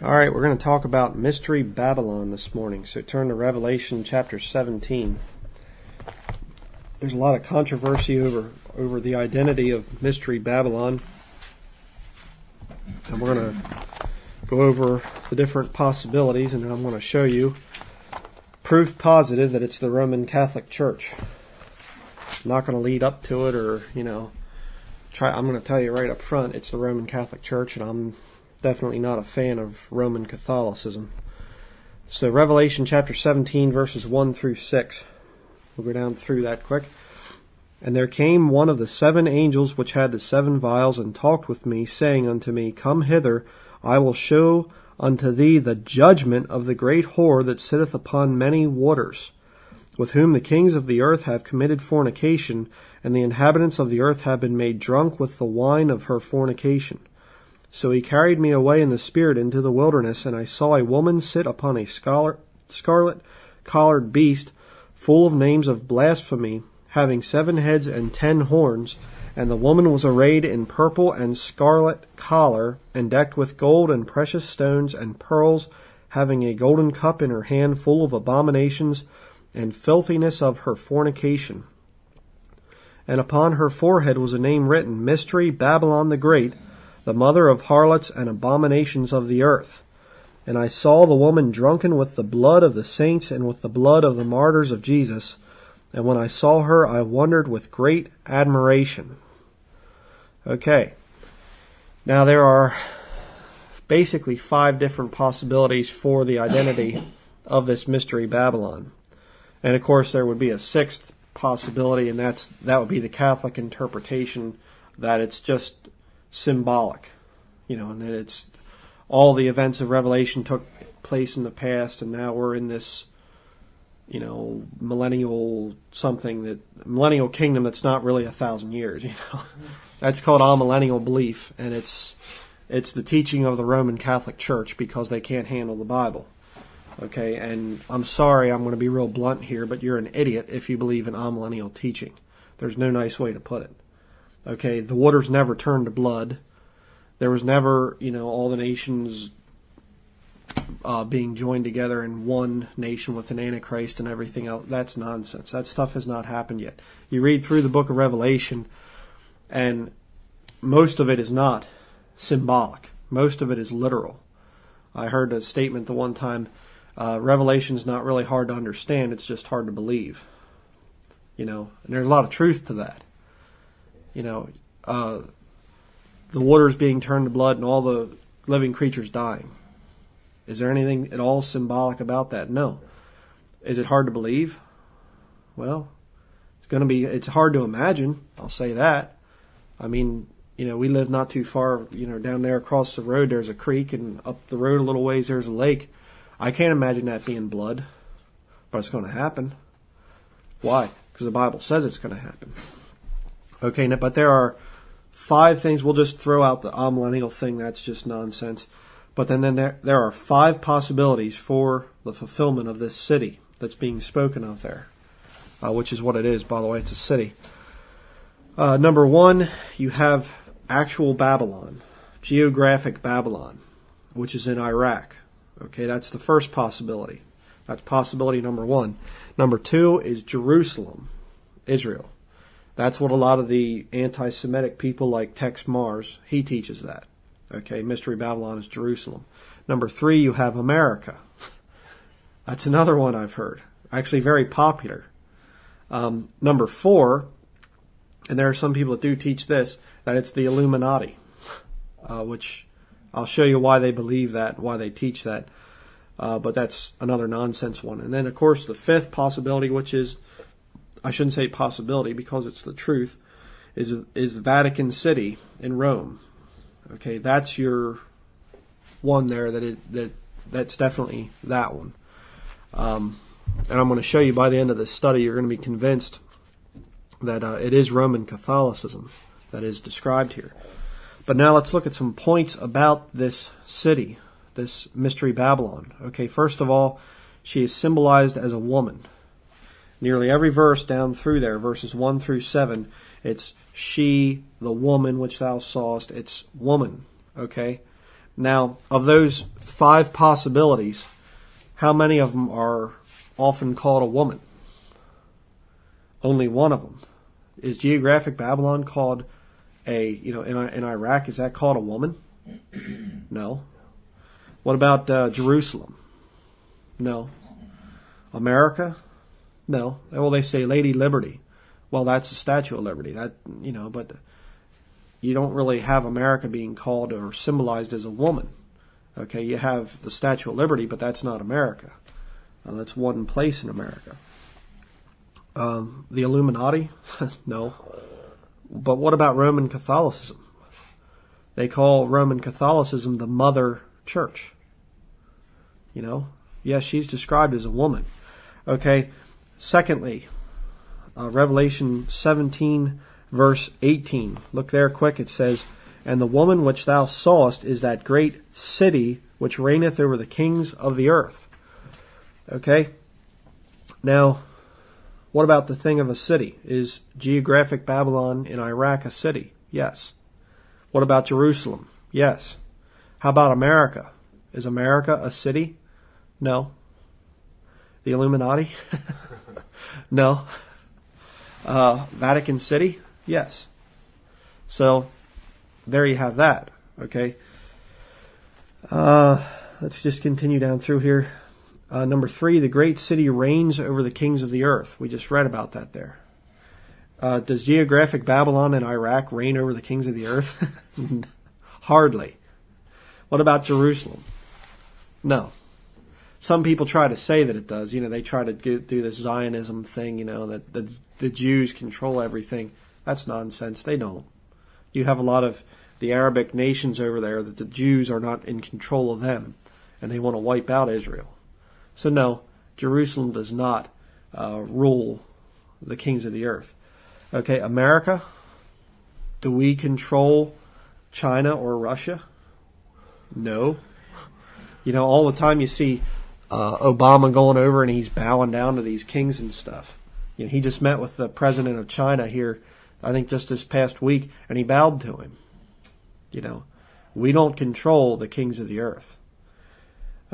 All right, we're going to talk about Mystery Babylon this morning. So turn to Revelation chapter 17. There's a lot of controversy over the identity of Mystery Babylon. And we're going to go over the different possibilities, and then I'm going to show you proof positive that it's the Roman Catholic Church. I'm not going to lead up to it or, I'm going to tell you right up front, it's the Roman Catholic Church, and I'm definitely not a fan of Roman Catholicism. So Revelation chapter 17 verses 1 through 6. We'll go down through that quick. And there came one of the 7 angels which had the 7 vials, and talked with me, saying unto me, Come hither, I will show unto thee the judgment of the great whore that sitteth upon many waters, with whom the kings of the earth have committed fornication, and the inhabitants of the earth have been made drunk with the wine of her fornication. So he carried me away in the spirit into the wilderness, and I saw a woman sit upon a scarlet-collared beast, full of names of blasphemy, having 7 heads and 10 horns. And the woman was arrayed in purple and scarlet collar, and decked with gold and precious stones and pearls, having a golden cup in her hand, full of abominations and filthiness of her fornication. And upon her forehead was a name written, Mystery Babylon the Great, the mother of harlots and abominations of the earth. And I saw the woman drunken with the blood of the saints and with the blood of the martyrs of Jesus. And when I saw her, I wondered with great admiration. Okay. Now there are basically 5 different possibilities for the identity of this Mystery Babylon. And of course there would be a 6th possibility, and that would be the Catholic interpretation that it's just symbolic, and that it's all the events of Revelation took place in the past, and now we're in this, millennial kingdom that's not really 1,000 years, That's called amillennial belief, and it's the teaching of the Roman Catholic Church because they can't handle the Bible. Okay, and I'm sorry, I'm going to be real blunt here, but you're an idiot if you believe in amillennial teaching. There's no nice way to put it. Okay, the waters never turned to blood. There was never, all the nations being joined together in one nation with an Antichrist and everything else. That's nonsense. That stuff has not happened yet. You read through the book of Revelation, and most of it is not symbolic. Most of it is literal. I heard a statement the one time, Revelation's not really hard to understand, it's just hard to believe. And there's a lot of truth to that. The waters being turned to blood and all the living creatures dying. Is there anything at all symbolic about that? No. Is it hard to believe? Well, it's hard to imagine. I'll say that. I mean, we live not too far, down there across the road there's a creek, and up the road a little ways there's a lake. I can't imagine that being blood, but it's going to happen. Why? Because the Bible says it's going to happen. Okay, but there are 5 things. We'll just throw out the amillennial thing. That's just nonsense. But then there are 5 possibilities for the fulfillment of this city that's being spoken of there, which is what it is, by the way. It's a city. Number 1, you have actual Babylon, geographic Babylon, which is in Iraq. Okay, that's the first possibility. That's possibility number 1. Number 2 is Jerusalem, Israel. That's what a lot of the anti-Semitic people like Tex Mars, he teaches that. Okay, Mystery Babylon is Jerusalem. Number 3, you have America. That's another one I've heard. Actually very popular. Number 4, and there are some people that do teach this, that it's the Illuminati, which I'll show you why they believe that, why they teach that. But that's another nonsense one. And then, of course, the 5th possibility, which is, I shouldn't say possibility because it's the truth, is the Vatican City in Rome. Okay, that's your one there. That's definitely that one. And I'm going to show you by the end of this study, you're going to be convinced that it is Roman Catholicism that is described here. But now let's look at some points about this city, this Mystery Babylon. Okay, first of all, she is symbolized as a woman. Nearly every verse down through there, verses 1 through 7, it's she, the woman which thou sawest. It's woman, okay? Now, of those 5 possibilities, how many of them are often called a woman? Only one of them. Is geographic Babylon called in Iraq, is that called a woman? No. What about Jerusalem? No. America? No. Well, they say Lady Liberty. Well, that's a Statue of Liberty. But you don't really have America being called or symbolized as a woman. Okay, you have the Statue of Liberty, but that's not America. That's one place in America. The Illuminati? No. But what about Roman Catholicism? They call Roman Catholicism the Mother Church. Yes, she's described as a woman. Okay, secondly, Revelation 17, verse 18. Look there quick. It says, "And the woman which thou sawest is that great city which reigneth over the kings of the earth." Okay? Now, what about the thing of a city? Is geographic Babylon in Iraq a city? Yes. What about Jerusalem? Yes. How about America? Is America a city? No. The Illuminati? No. Vatican City? Yes. So, there you have that. Okay. Let's just continue down through here. Number 3, the great city reigns over the kings of the earth. We just read about that there. Does geographic Babylon in Iraq reign over the kings of the earth? Hardly. What about Jerusalem? No. Some people try to say that it does. They try to do this Zionism thing, that the Jews control everything. That's nonsense. They don't. You have a lot of the Arabic nations over there that the Jews are not in control of them, and they want to wipe out Israel. So no, Jerusalem does not rule the kings of the earth. Okay, America, do we control China or Russia? No. All the time you see Obama going over and he's bowing down to these kings and stuff. He just met with the president of China here, I think just this past week, and he bowed to him. We don't control the kings of the earth.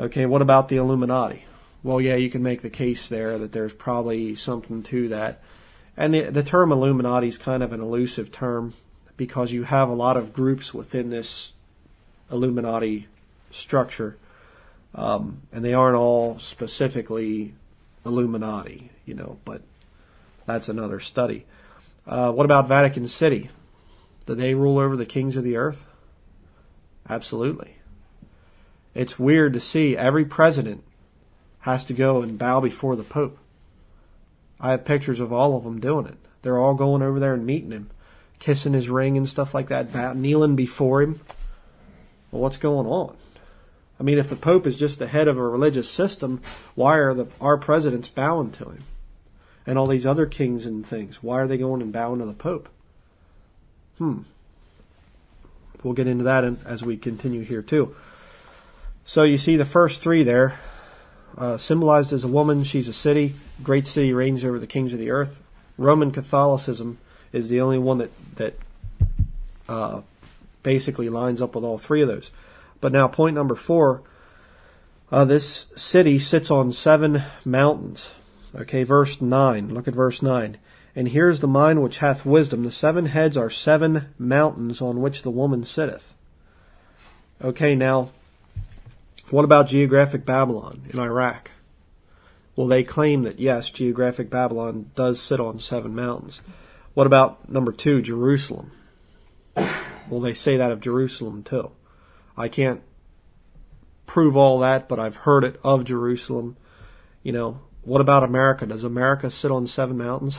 Okay, what about the Illuminati? Well, yeah, you can make the case there that there's probably something to that. And the term Illuminati is kind of an elusive term because you have a lot of groups within this Illuminati structure, and they aren't all specifically Illuminati, but that's another study. What about Vatican City? Do they rule over the kings of the earth? Absolutely. It's weird to see every president has to go and bow before the Pope. I have pictures of all of them doing it. They're all going over there and meeting him, kissing his ring and stuff like that, kneeling before him. Well, what's going on? I mean, if the Pope is just the head of a religious system, why are our presidents bowing to him? And all these other kings and things, why are they going and bowing to the Pope? We'll get into that as we continue here too. So you see the first 3 there. Symbolized as a woman, she's a city. Great city reigns over the kings of the earth. Roman Catholicism is the only one that basically lines up with all 3 of those. But now point number 4, this city sits on 7 mountains. Okay, verse 9. Look at verse 9. "And here's the mind which hath wisdom. The 7 heads are 7 mountains on which the woman sitteth." Okay, now, what about geographic Babylon in Iraq? Well, they claim that, yes, geographic Babylon does sit on 7 mountains. What about number 2, Jerusalem? Well, they say that of Jerusalem too. I can't prove all that, but I've heard it of Jerusalem. What about America? Does America sit on 7 mountains?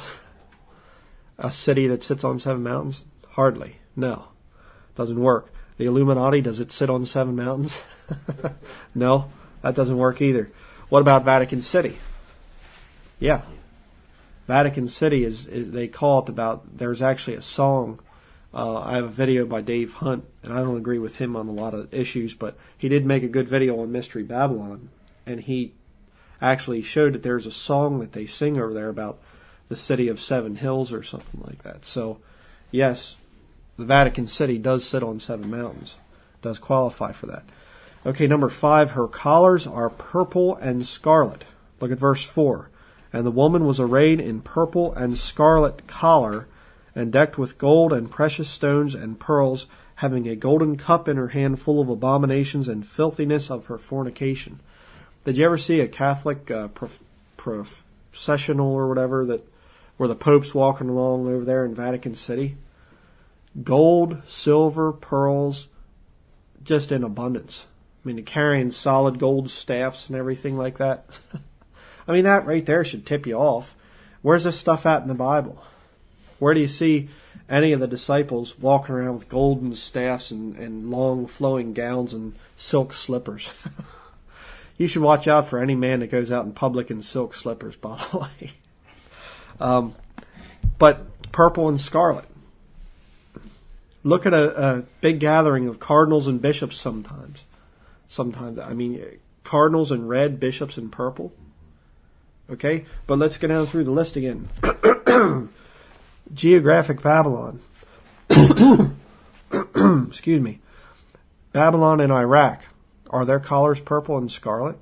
A city that sits on 7 mountains? Hardly. No. Doesn't work. The Illuminati, does it sit on 7 mountains? No, that doesn't work either. What about Vatican City? Yeah. Vatican City they call it about, there's actually a song. I have a video by Dave Hunt, and I don't agree with him on a lot of issues, but he did make a good video on Mystery Babylon, and he actually showed that there's a song that they sing over there about the city of 7 hills or something like that. So, yes, the Vatican City does sit on 7 mountains. Does qualify for that. Okay, number 5, her collars are purple and scarlet. Look at verse 4. And the woman was arrayed in purple and scarlet collar, and decked with gold and precious stones and pearls, having a golden cup in her hand full of abominations and filthiness of her fornication. Did you ever see a Catholic processional or whatever where the Pope's walking along over there in Vatican City? Gold, silver, pearls, just in abundance. I mean, carrying solid gold staffs and everything like that. I mean, that right there should tip you off. Where's this stuff at in the Bible? Where do you see any of the disciples walking around with golden staffs and long flowing gowns and silk slippers? You should watch out for any man that goes out in public in silk slippers, by the way. But purple and scarlet. Look at a big gathering of cardinals and bishops sometimes. I mean, cardinals in red, bishops in purple. Okay, but let's go down through the list again. Geographic Babylon. Excuse me. Babylon and Iraq. Are their collars purple and scarlet?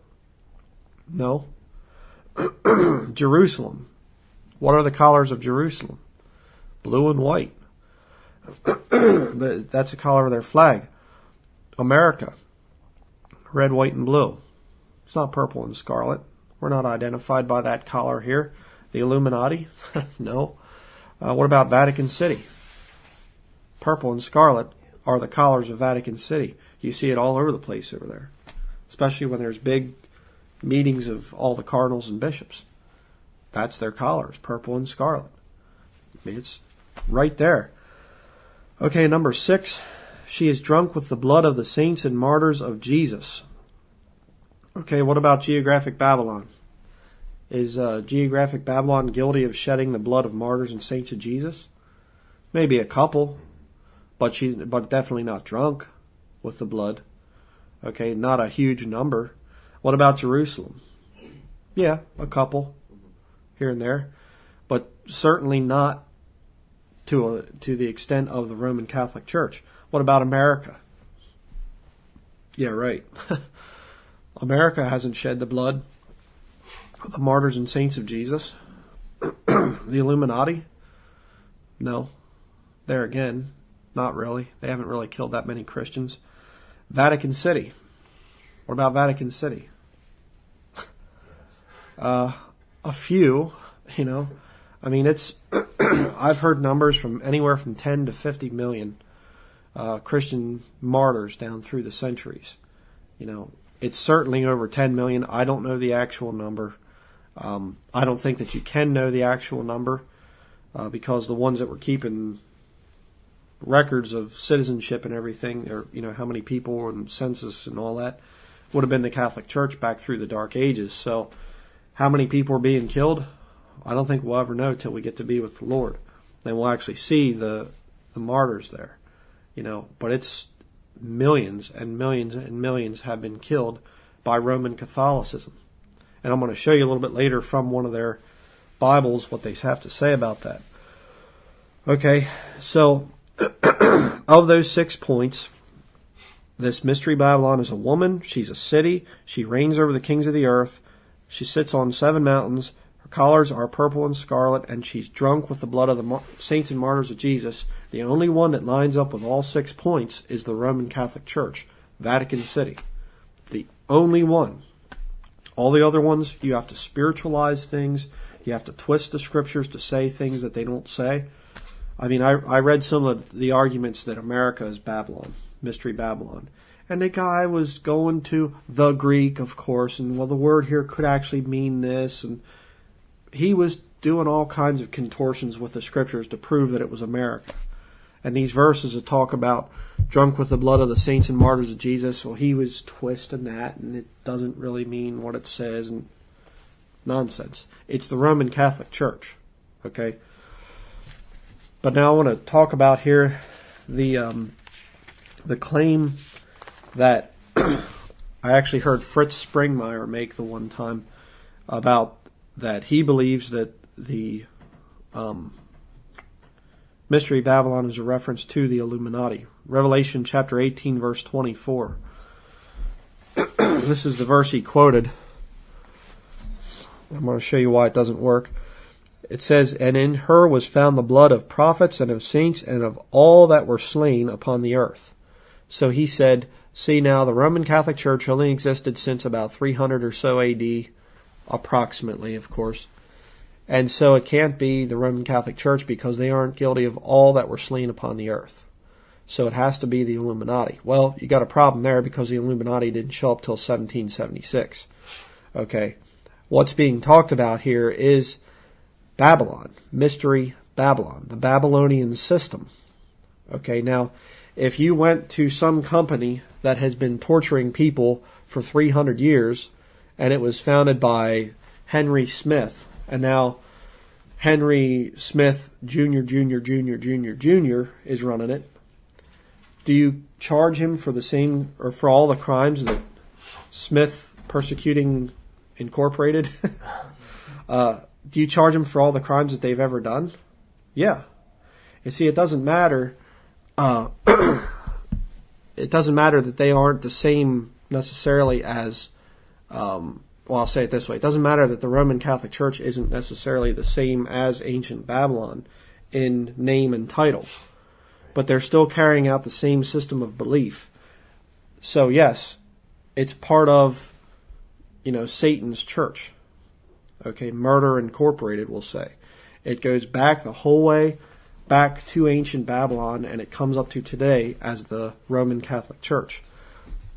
No. Jerusalem. What are the collars of Jerusalem? Blue and white. That's the color of their flag. America. Red, white, and blue. It's not purple and scarlet. We're not identified by that color here. The Illuminati? No. What about Vatican City? Purple and scarlet are the collars of Vatican City. You see it all over the place over there, especially when there's big meetings of all the cardinals and bishops. That's their collars, purple and scarlet. I mean, it's right there. Okay, number 6, she is drunk with the blood of the saints and martyrs of Jesus. Okay, what about Geographic Babylon? Is Geographic Babylon guilty of shedding the blood of martyrs and saints of Jesus? Maybe a couple, but definitely not drunk with the blood. Okay, not a huge number. What about Jerusalem? Yeah, a couple here and there, but certainly not to the extent of the Roman Catholic Church. What about America? Yeah, right. America hasn't shed the blood of the martyrs and saints of Jesus. The Illuminati? No. There again, not really. They haven't really killed that many Christians. Vatican City. What about Vatican City? A few, you know. I mean, it's I've heard numbers from anywhere from 10 to 50 million Christian martyrs down through the centuries. You know, it's certainly over 10 million. I don't know the actual number. I don't think that you can know the actual number because the ones that were keeping records of citizenship and everything, or you know how many people and census and all that, would have been the Catholic Church back through the Dark Ages. So, how many people are being killed? I don't think we'll ever know till we get to be with the Lord. Then we'll actually see the martyrs there, you know. But it's millions and millions and millions have been killed by Roman Catholicism. And I'm going to show you a little bit later from one of their Bibles what they have to say about that. Okay, so of those 6 points, this Mystery Babylon is a woman. She's a city. She reigns over the kings of the earth. She sits on 7 mountains. Her collars are purple and scarlet, and she's drunk with the blood of the saints and martyrs of Jesus. The only one that lines up with all 6 points is the Roman Catholic Church, Vatican City. The only one. All the other ones, you have to spiritualize things. You have to twist the scriptures to say things that they don't say. I mean, I read some of the arguments that America is Babylon, Mystery Babylon. And the guy was going to the Greek, of course, and well, the word here could actually mean this. And he was doing all kinds of contortions with the scriptures to prove that it was America. And these verses that talk about drunk with the blood of the saints and martyrs of Jesus, well, he was twisting that, and it doesn't really mean what it says, and nonsense. It's the Roman Catholic Church, okay? But now I want to talk about here the claim that I actually heard Fritz Springmeier make the one time about that he believes that the Mystery Babylon is a reference to the Illuminati. Revelation chapter 18 verse 24. this is the verse he quoted. I'm going to show you why it doesn't work. It says, "And in her was found the blood of prophets and of saints and of all that were slain upon the earth." So he said, see now, the Roman Catholic Church only existed since about 300 or so AD, approximately, of course. And so it can't be the Roman Catholic Church because they aren't guilty of all that were slain upon the earth. So it has to be the Illuminati. Well, you got a problem there because the Illuminati didn't show up till 1776. Okay. What's being talked about here is Babylon, Mystery Babylon, the Babylonian system. Okay, now, if you went to some company that has been torturing people for 300 years, and it was founded by Henry Smith, and now Henry Smith Jr. is running it, do you charge him for the same, or for all the crimes that Smith Persecuting Incorporated? Do you charge them for all the crimes that they've ever done? Yeah. You see, it doesn't matter. It doesn't matter that they aren't the same necessarily as. Well, I'll say it this way: it doesn't matter that the Roman Catholic Church isn't necessarily the same as ancient Babylon in name and title, but they're still carrying out the same system of belief. So yes, it's part of, Satan's church. Okay, Murder Incorporated, we'll say. It goes back the whole way back to ancient Babylon, and it comes up to today as the Roman Catholic Church.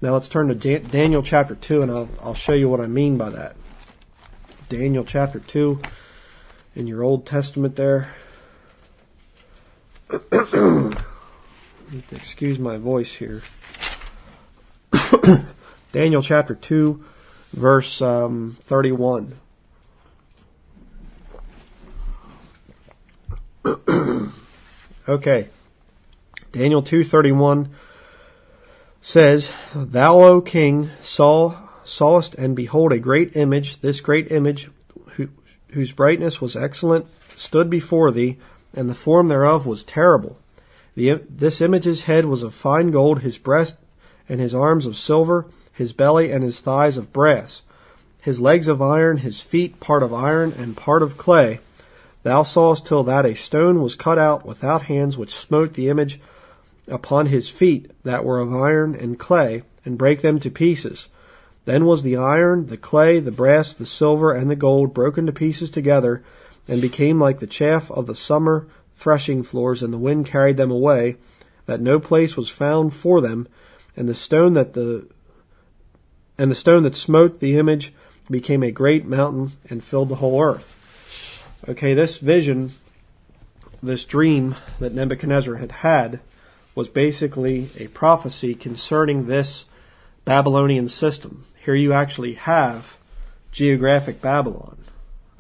Now let's turn to Daniel chapter 2, and I'll show you what I mean by that. Daniel chapter 2 in your Old Testament there. Excuse my voice here. Daniel chapter 2, verse 31. Okay. Daniel 2:31 says, "Thou, O king, sawest, and behold, a great image. This great image, whose brightness was excellent, stood before thee, and the form thereof was terrible. This image's head was of fine gold, his breast and his arms of silver, his belly and his thighs of brass, his legs of iron, his feet part of iron and part of clay. Thou sawest till that a stone was cut out without hands, which smote the image upon his feet that were of iron and clay, and brake them to pieces. Then was the iron, the clay, the brass, the silver, and the gold broken to pieces together, and became like the chaff of the summer threshing floors, and the wind carried them away, that no place was found for them, and the stone that smote the image became a great mountain and filled the whole earth." Okay, this vision, this dream that Nebuchadnezzar had was basically a prophecy concerning this Babylonian system. Here you actually have geographic Babylon.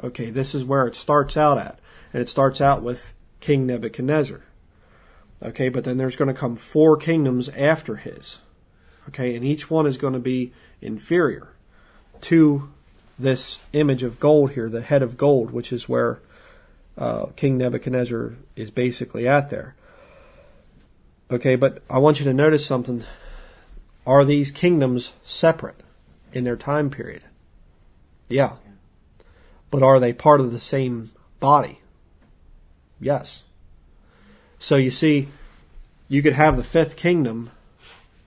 Okay, this is where it starts out at. And it starts out with King Nebuchadnezzar. Okay, but then there's going to come 4 kingdoms after his. Okay, and each one is going to be inferior to this image of gold here, the head of gold, which is where King Nebuchadnezzar is basically at there. Okay, but I want you to notice something. Are these kingdoms separate in their time period? Yeah. But are they part of the same body? Yes. So you see, you could have the 5th kingdom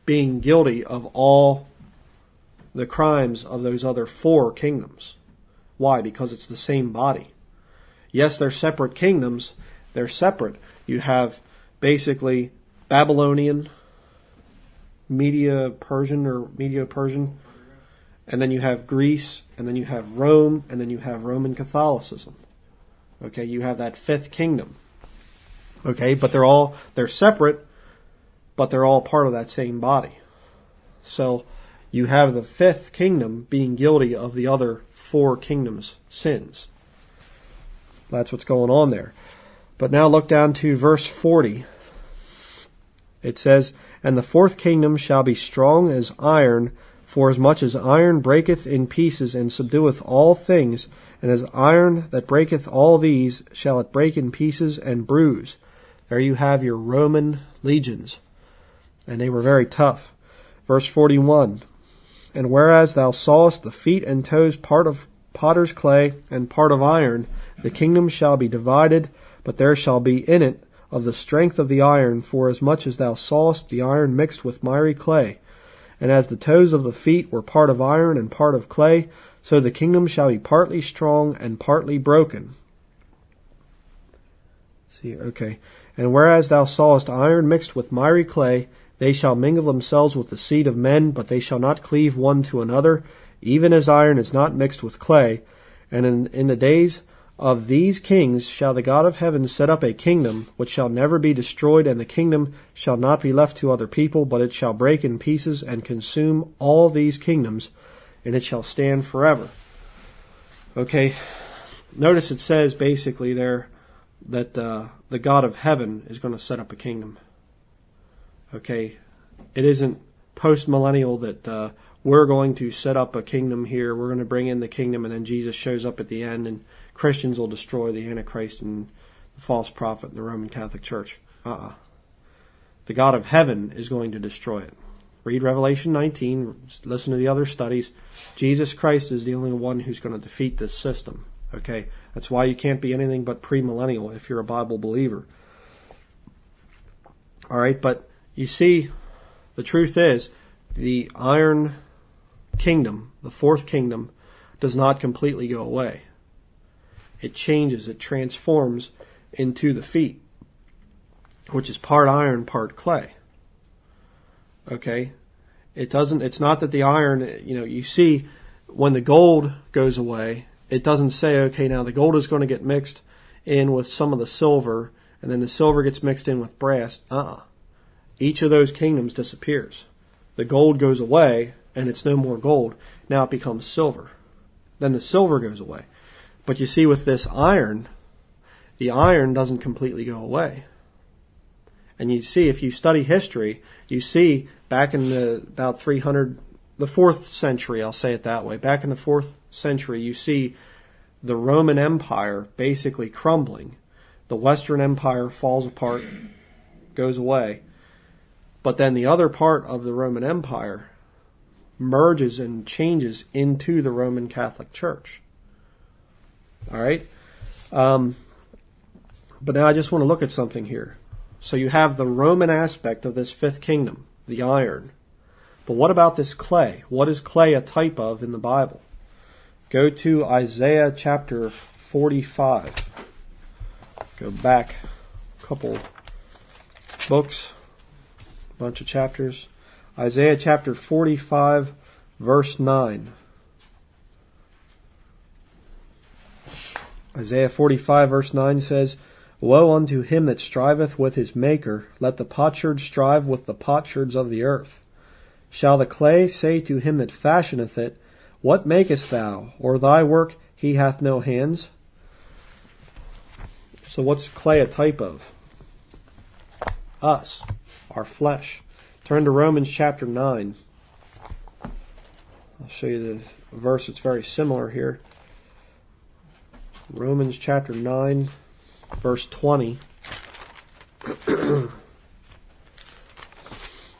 being guilty of all the crimes of those other 4 kingdoms. Why? Because it's the same body. Yes, they're separate kingdoms. They're separate. You have basically Babylonian, Medio-Persian, and then you have Greece, and then you have Rome, and then you have Roman Catholicism. Okay, you have that 5th kingdom. Okay, but they're separate, but they're all part of that same body. So you have the 5th kingdom being guilty of the other 4 kingdoms' sins. That's what's going on there. But now look down to verse 40. It says, "And the 4th kingdom shall be strong as iron, forasmuch as iron breaketh in pieces and subdueth all things, and as iron that breaketh all these shall it break in pieces and bruise." There you have your Roman legions. And they were very tough. Verse 41. And whereas thou sawest the feet and toes part of potter's clay and part of iron, the kingdom shall be divided, but there shall be in it of the strength of the iron, for as much as thou sawest the iron mixed with miry clay. And as the toes of the feet were part of iron and part of clay, so the kingdom shall be partly strong and partly broken. See, okay. And whereas thou sawest iron mixed with miry clay, they shall mingle themselves with the seed of men, but they shall not cleave one to another, even as iron is not mixed with clay. And in the days of these kings shall the God of heaven set up a kingdom, which shall never be destroyed, and the kingdom shall not be left to other people, but it shall break in pieces and consume all these kingdoms, and it shall stand forever. Okay, notice it says basically there that the God of heaven is going to set up a kingdom. Okay, it isn't post-millennial that we're going to set up a kingdom here, we're going to bring in the kingdom, and then Jesus shows up at the end, and Christians will destroy the Antichrist and the false prophet in the Roman Catholic Church. The God of heaven is going to destroy it. Read Revelation 19, listen to the other studies. Jesus Christ is the only one who's going to defeat this system. Okay, that's why you can't be anything but premillennial if you're a Bible believer. All right, but you see, the truth is, the iron kingdom, the fourth kingdom, does not completely go away. It changes, it transforms into the feet, which is part iron, part clay. Okay? It's not that the iron, you see, when the gold goes away, it doesn't say, okay, now the gold is going to get mixed in with some of the silver, and then the silver gets mixed in with brass. Each of those kingdoms disappears. The gold goes away, and it's no more gold. Now it becomes silver. Then the silver goes away. But you see, with this iron, the iron doesn't completely go away. And you see, if you study history, you see back in the 4th century, I'll say it that way, back in the 4th century, you see the Roman Empire basically crumbling. The Western Empire falls apart, goes away. But then the other part of the Roman Empire merges and changes into the Roman Catholic Church. All right? But now I just want to look at something here. So you have the Roman aspect of this fifth kingdom, the iron. But what about this clay? What is clay a type of in the Bible? Go to Isaiah chapter 45. Go back a couple books. Bunch of chapters. Isaiah chapter 45, verse 9. Isaiah 45, verse 9 says, Woe unto him that striveth with his Maker! Let the potsherd strive with the potsherds of the earth. Shall the clay say to him that fashioneth it, What makest thou? Or thy work, he hath no hands? So what's clay a type of? Us. Our flesh. Turn to Romans chapter 9. I'll show you the verse that's very similar here. Romans chapter 9, verse 20.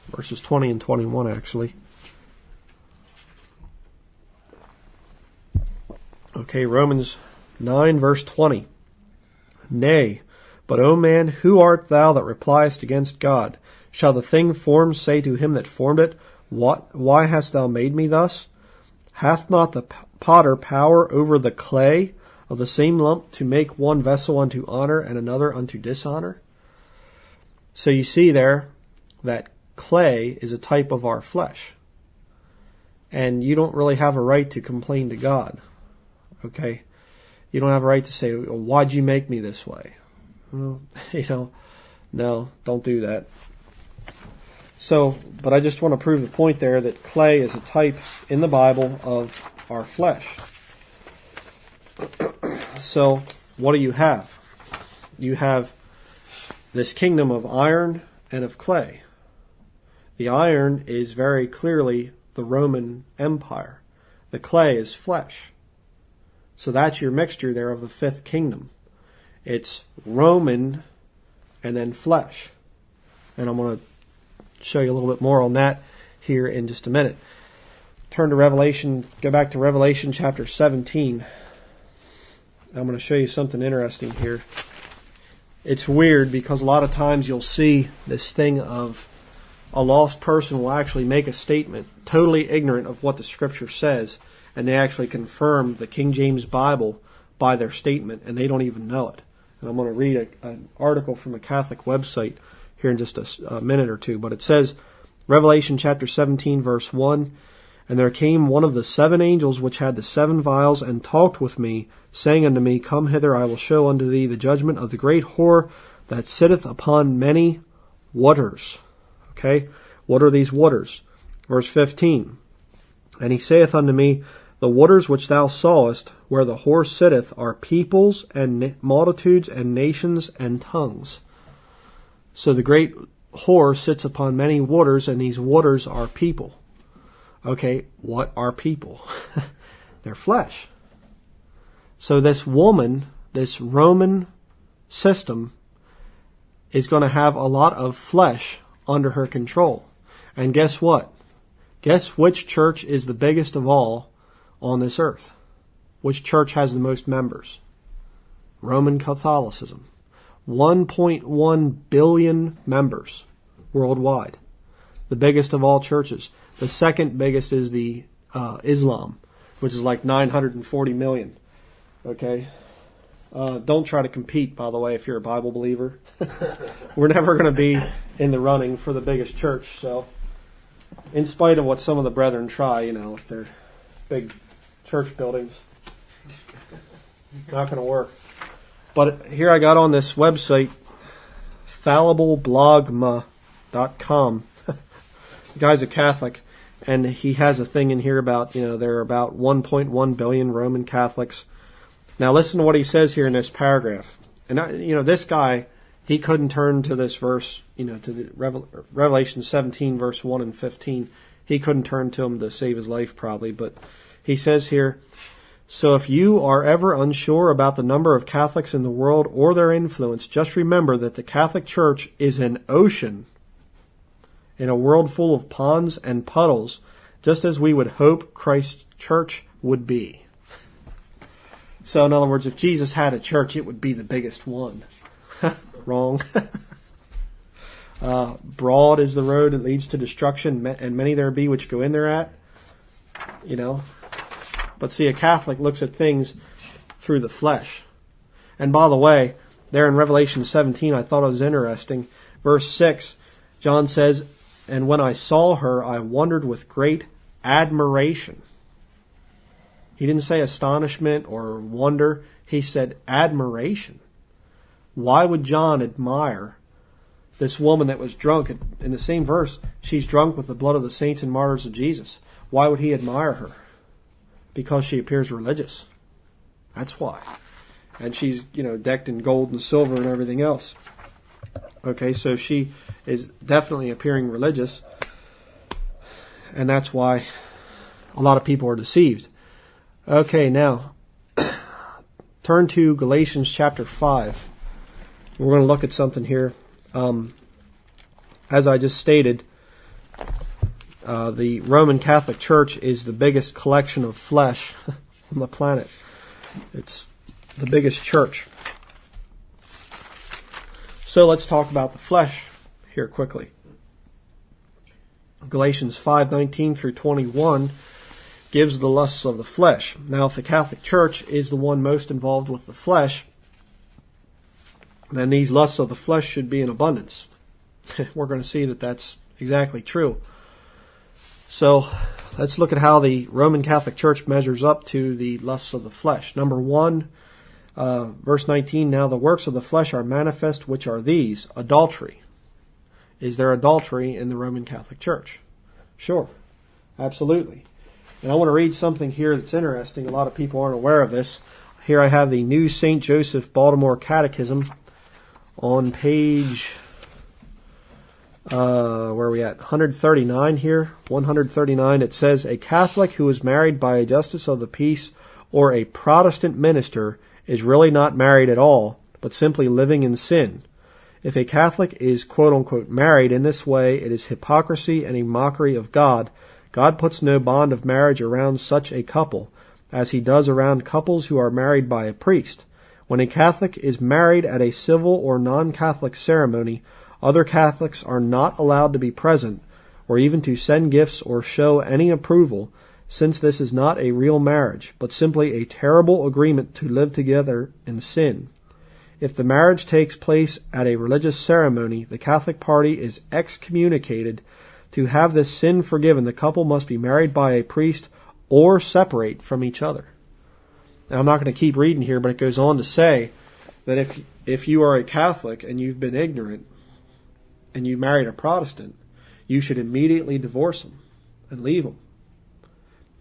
Verses 20 and 21, actually. Okay, Romans 9, verse 20. Nay, but, O man, who art thou that repliest against God? Shall the thing formed say to him that formed it, Why hast thou made me thus? Hath not the potter power over the clay of the same lump to make one vessel unto honor and another unto dishonor? So you see there that clay is a type of our flesh. And you don't really have a right to complain to God. Okay? You don't have a right to say, why'd you make me this way? Well, no, don't do that. So, but I just want to prove the point there that clay is a type in the Bible of our flesh. So, what do you have? You have this kingdom of iron and of clay. The iron is very clearly the Roman Empire. The clay is flesh. So that's your mixture there of the fifth kingdom. It's Roman and then flesh. And I'm going to show you a little bit more on that here in just a minute. turn to Revelation, go back to Revelation chapter 17. I'm going to show you something interesting here. It's weird because a lot of times you'll see this thing of a lost person will actually make a statement totally ignorant of what the Scripture says, and they actually confirm the King James Bible by their statement, and they don't even know it. And I'm going to read an article from a Catholic website here in just a minute or two, but it says, Revelation chapter 17, verse 1, "And there came one of the 7 angels which had the 7 vials, and talked with me, saying unto me, Come hither, I will show unto thee the judgment of the great whore that sitteth upon many waters." Okay, what are these waters? Verse 15, "And he saith unto me, The waters which thou sawest, where the whore sitteth, are peoples and multitudes and nations and tongues." So the great whore sits upon many waters, and these waters are people. Okay, what are people? They're flesh. So this woman, this Roman system, is going to have a lot of flesh under her control. And guess what? Guess which church is the biggest of all on this earth? Which church has the most members? Roman Catholicism. 1.1 billion members worldwide. The biggest of all churches. The second biggest is the Islam, which is like 940 million. Okay? Don't try to compete, by the way, if you're a Bible believer. We're never going to be in the running for the biggest church. So, in spite of what some of the brethren try, with their big church buildings, not going to work. But here I got on this website, fallibleblogma.com. The guy's a Catholic, and he has a thing in here about, there are about 1.1 billion Roman Catholics. Now listen to what he says here in this paragraph. And this guy, he couldn't turn to this verse, to the Revelation 17, verse 1 and 15. He couldn't turn to him to save his life probably, but he says here, "So if you are ever unsure about the number of Catholics in the world or their influence, just remember that the Catholic Church is an ocean in a world full of ponds and puddles, just as we would hope Christ's church would be." So in other words, if Jesus had a church, it would be the biggest one. Wrong. "Broad is the road that leads to destruction, and many there be which go in thereat." But see, a Catholic looks at things through the flesh. And by the way, there in Revelation 17, I thought it was interesting. Verse 6, John says, "And when I saw her, I wondered with great admiration." He didn't say astonishment or wonder. He said admiration. Why would John admire this woman that was drunk? In the same verse, she's drunk with the blood of the saints and martyrs of Jesus. Why would he admire her? Because she appears religious. That's why. And she's, decked in gold and silver and everything else. Okay, so she is definitely appearing religious. And that's why a lot of people are deceived. Okay, now, turn to Galatians chapter 5. We're going to look at something here. As I just stated, the Roman Catholic Church is the biggest collection of flesh on the planet. It's the biggest church. So let's talk about the flesh here quickly. Galatians 5:19 through 21 gives the lusts of the flesh. Now, if the Catholic Church is the one most involved with the flesh, then these lusts of the flesh should be in abundance. We're going to see that that's exactly true. So let's look at how the Roman Catholic Church measures up to the lusts of the flesh. Number 1, verse 19, "Now the works of the flesh are manifest, which are these: adultery." Is there adultery in the Roman Catholic Church? Sure, absolutely. And I want to read something here that's interesting. A lot of people aren't aware of this. Here I have the New St. Joseph Baltimore Catechism on page, where are we at? 139 here. 139. It says, "A Catholic who is married by a justice of the peace or a Protestant minister is really not married at all, but simply living in sin. If a Catholic is quote-unquote married in this way, it is hypocrisy and a mockery of God. God puts no bond of marriage around such a couple as he does around couples who are married by a priest. When a Catholic is married at a civil or non-Catholic ceremony, other Catholics are not allowed to be present or even to send gifts or show any approval, since this is not a real marriage, but simply a terrible agreement to live together in sin. If the marriage takes place at a religious ceremony, the Catholic party is excommunicated. To have this sin forgiven, the couple must be married by a priest or separate from each other. Now, I'm not going to keep reading here, but it goes on to say that if you are a Catholic and you've been ignorant and you married a Protestant, you should immediately divorce them and leave them.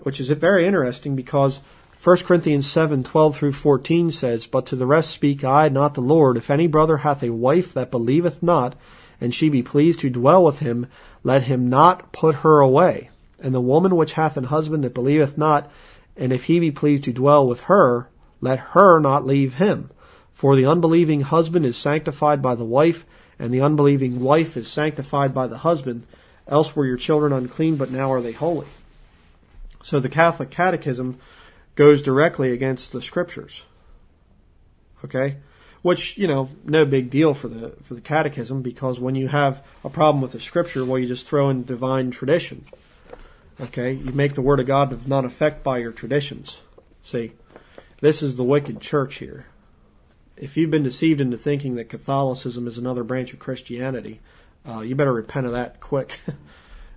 Which is very interesting because 1 Corinthians 7:12 through 14 says, But to the rest speak I, not the Lord. If any brother hath a wife that believeth not, and she be pleased to dwell with him, let him not put her away. And the woman which hath an husband that believeth not, and if he be pleased to dwell with her, let her not leave him. For the unbelieving husband is sanctified by the wife, and the unbelieving wife is sanctified by the husband. Else were your children unclean, but now are they holy. So the Catholic Catechism goes directly against the Scriptures. Okay? Which, no big deal for the Catechism, because when you have a problem with the Scripture, well, you just throw in divine tradition. Okay? You make the Word of God of none effect by your traditions. See, this is the wicked church here. If you've been deceived into thinking that Catholicism is another branch of Christianity, you better repent of that quick.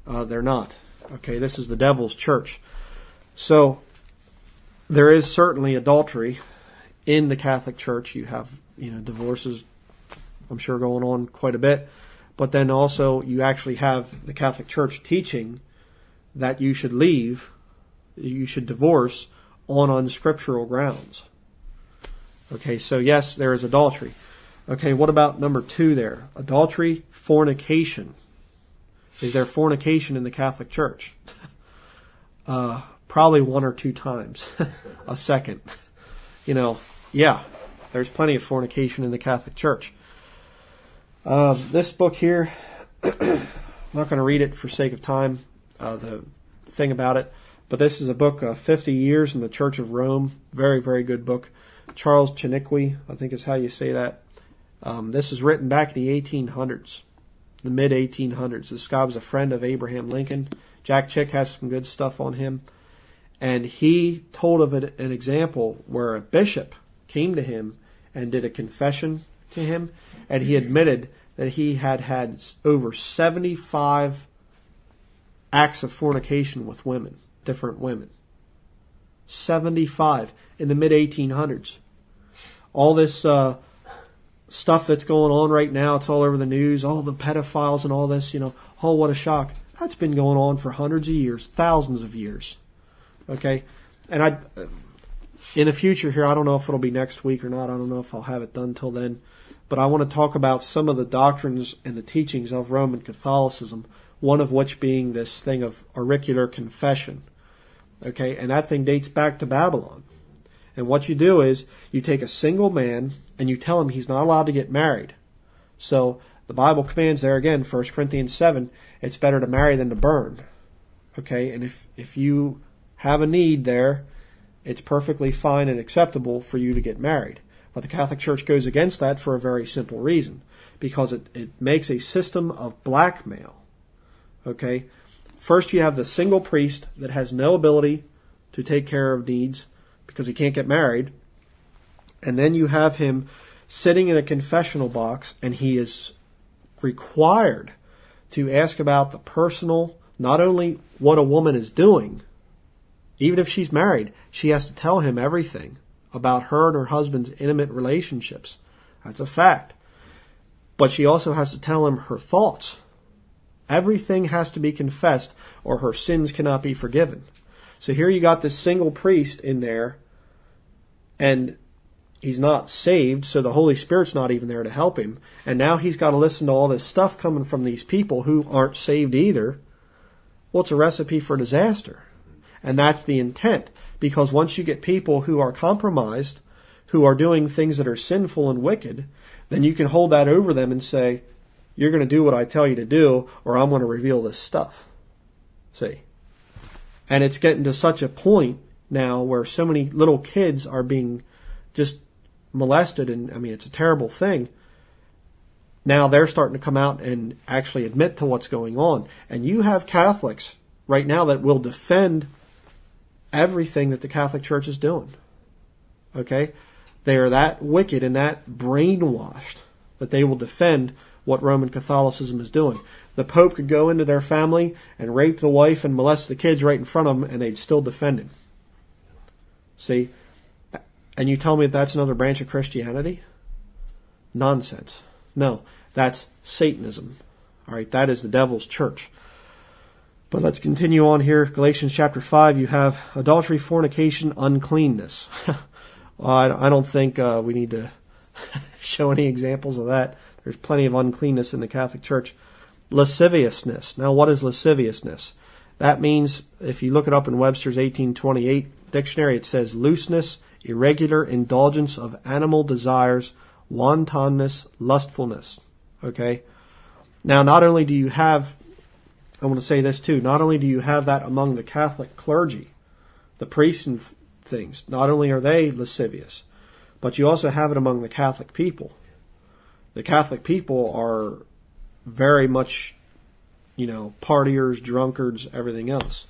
They're not. Okay? This is the devil's church. So, there is certainly adultery in the Catholic Church. You have, divorces, I'm sure, going on quite a bit. But then also you actually have the Catholic Church teaching that you should leave, you should divorce on unscriptural grounds. Okay, so yes, there is adultery. Okay, what about number 2 there? Adultery, fornication. Is there fornication in the Catholic Church? Probably 1 or 2 times a second. Yeah, there's plenty of fornication in the Catholic Church. This book here, I'm not going to read it for sake of time, the thing about it, but this is a book, 50 Years in the Church of Rome. Very, very good book. Charles Chiniquy, I think is how you say that. This is written back in the 1800s, the mid-1800s. This guy was a friend of Abraham Lincoln. Jack Chick has some good stuff on him. And he told of an example where a bishop came to him and did a confession to him, and he admitted that he had had over 75 acts of fornication with women, different women. 75 in the mid-1800s. All this stuff that's going on right now, it's all over the news, all the pedophiles and all this, oh, what a shock. That's been going on for hundreds of years, thousands of years. Okay? And in the future here, I don't know if it'll be next week or not. I don't know if I'll have it done till then. But I want to talk about some of the doctrines and the teachings of Roman Catholicism, one of which being this thing of auricular confession. Okay? And that thing dates back to Babylon. And what you do is you take a single man and you tell him he's not allowed to get married. So the Bible commands there again, 1 Corinthians 7, it's better to marry than to burn. Okay? And if you have a need there, it's perfectly fine and acceptable for you to get married. But the Catholic Church goes against that for a very simple reason. Because it makes a system of blackmail. Okay? First you have the single priest that has no ability to take care of needs because he can't get married. And then you have him sitting in a confessional box, and he is required to ask about the personal, not only what a woman is doing, even if she's married, she has to tell him everything about her and her husband's intimate relationships. That's a fact. But she also has to tell him her thoughts. Everything has to be confessed or her sins cannot be forgiven. So here you got this single priest in there, and he's not saved, so the Holy Spirit's not even there to help him. And now he's got to listen to all this stuff coming from these people who aren't saved either. Well, it's a recipe for disaster. And that's the intent. Because once you get people who are compromised, who are doing things that are sinful and wicked, then you can hold that over them and say, you're going to do what I tell you to do, or I'm going to reveal this stuff. See? And it's getting to such a point now where so many little kids are being just molested, and I mean, it's a terrible thing. Now they're starting to come out and actually admit to what's going on. And you have Catholics right now that will defend everything that the Catholic Church is doing. Okay? They are that wicked and that brainwashed that they will defend what Roman Catholicism is doing. The Pope could go into their family and rape the wife and molest the kids right in front of them, and they'd still defend him. See? And you tell me that's another branch of Christianity? Nonsense. No, that's Satanism. All right, that is the devil's church. But let's continue on here. Galatians chapter 5, you have adultery, fornication, uncleanness. I don't think we need to show any examples of that. There's plenty of uncleanness in the Catholic Church. Lasciviousness. Now, what is lasciviousness? That means, if you look it up in Webster's 1828 dictionary, it says looseness, irregular indulgence of animal desires, wantonness, lustfulness. Okay? Now, not only do you have, I want to say this too, not only do you have that among the Catholic clergy, the priests and things, not only are they lascivious, but you also have it among the Catholic people. The Catholic people are very much, partiers, drunkards, everything else.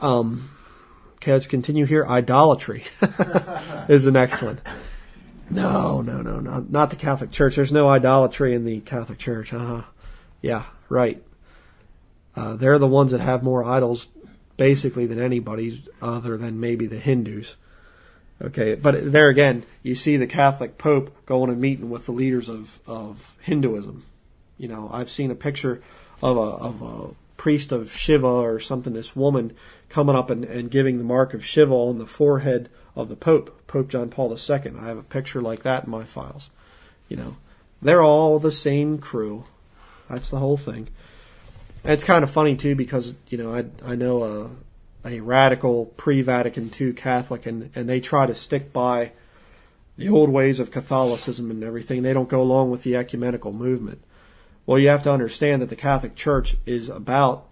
Okay, let's continue here. Idolatry is the next one. No, not the Catholic Church. There's no idolatry in the Catholic Church. Yeah, right. They're the ones that have more idols, basically, than anybody other than maybe the Hindus. Okay, but there again, you see the Catholic Pope going and meeting with the leaders of Hinduism. I've seen a picture of a priest of Shiva or something, this woman coming up and giving the mark of Shiva on the forehead of the Pope, Pope John Paul II. I have a picture like that in my files. They're all the same crew. That's the whole thing. And it's kind of funny too because, I know a radical pre-Vatican II Catholic and they try to stick by the old ways of Catholicism and everything. They don't go along with the ecumenical movement. Well, you have to understand that the Catholic Church is about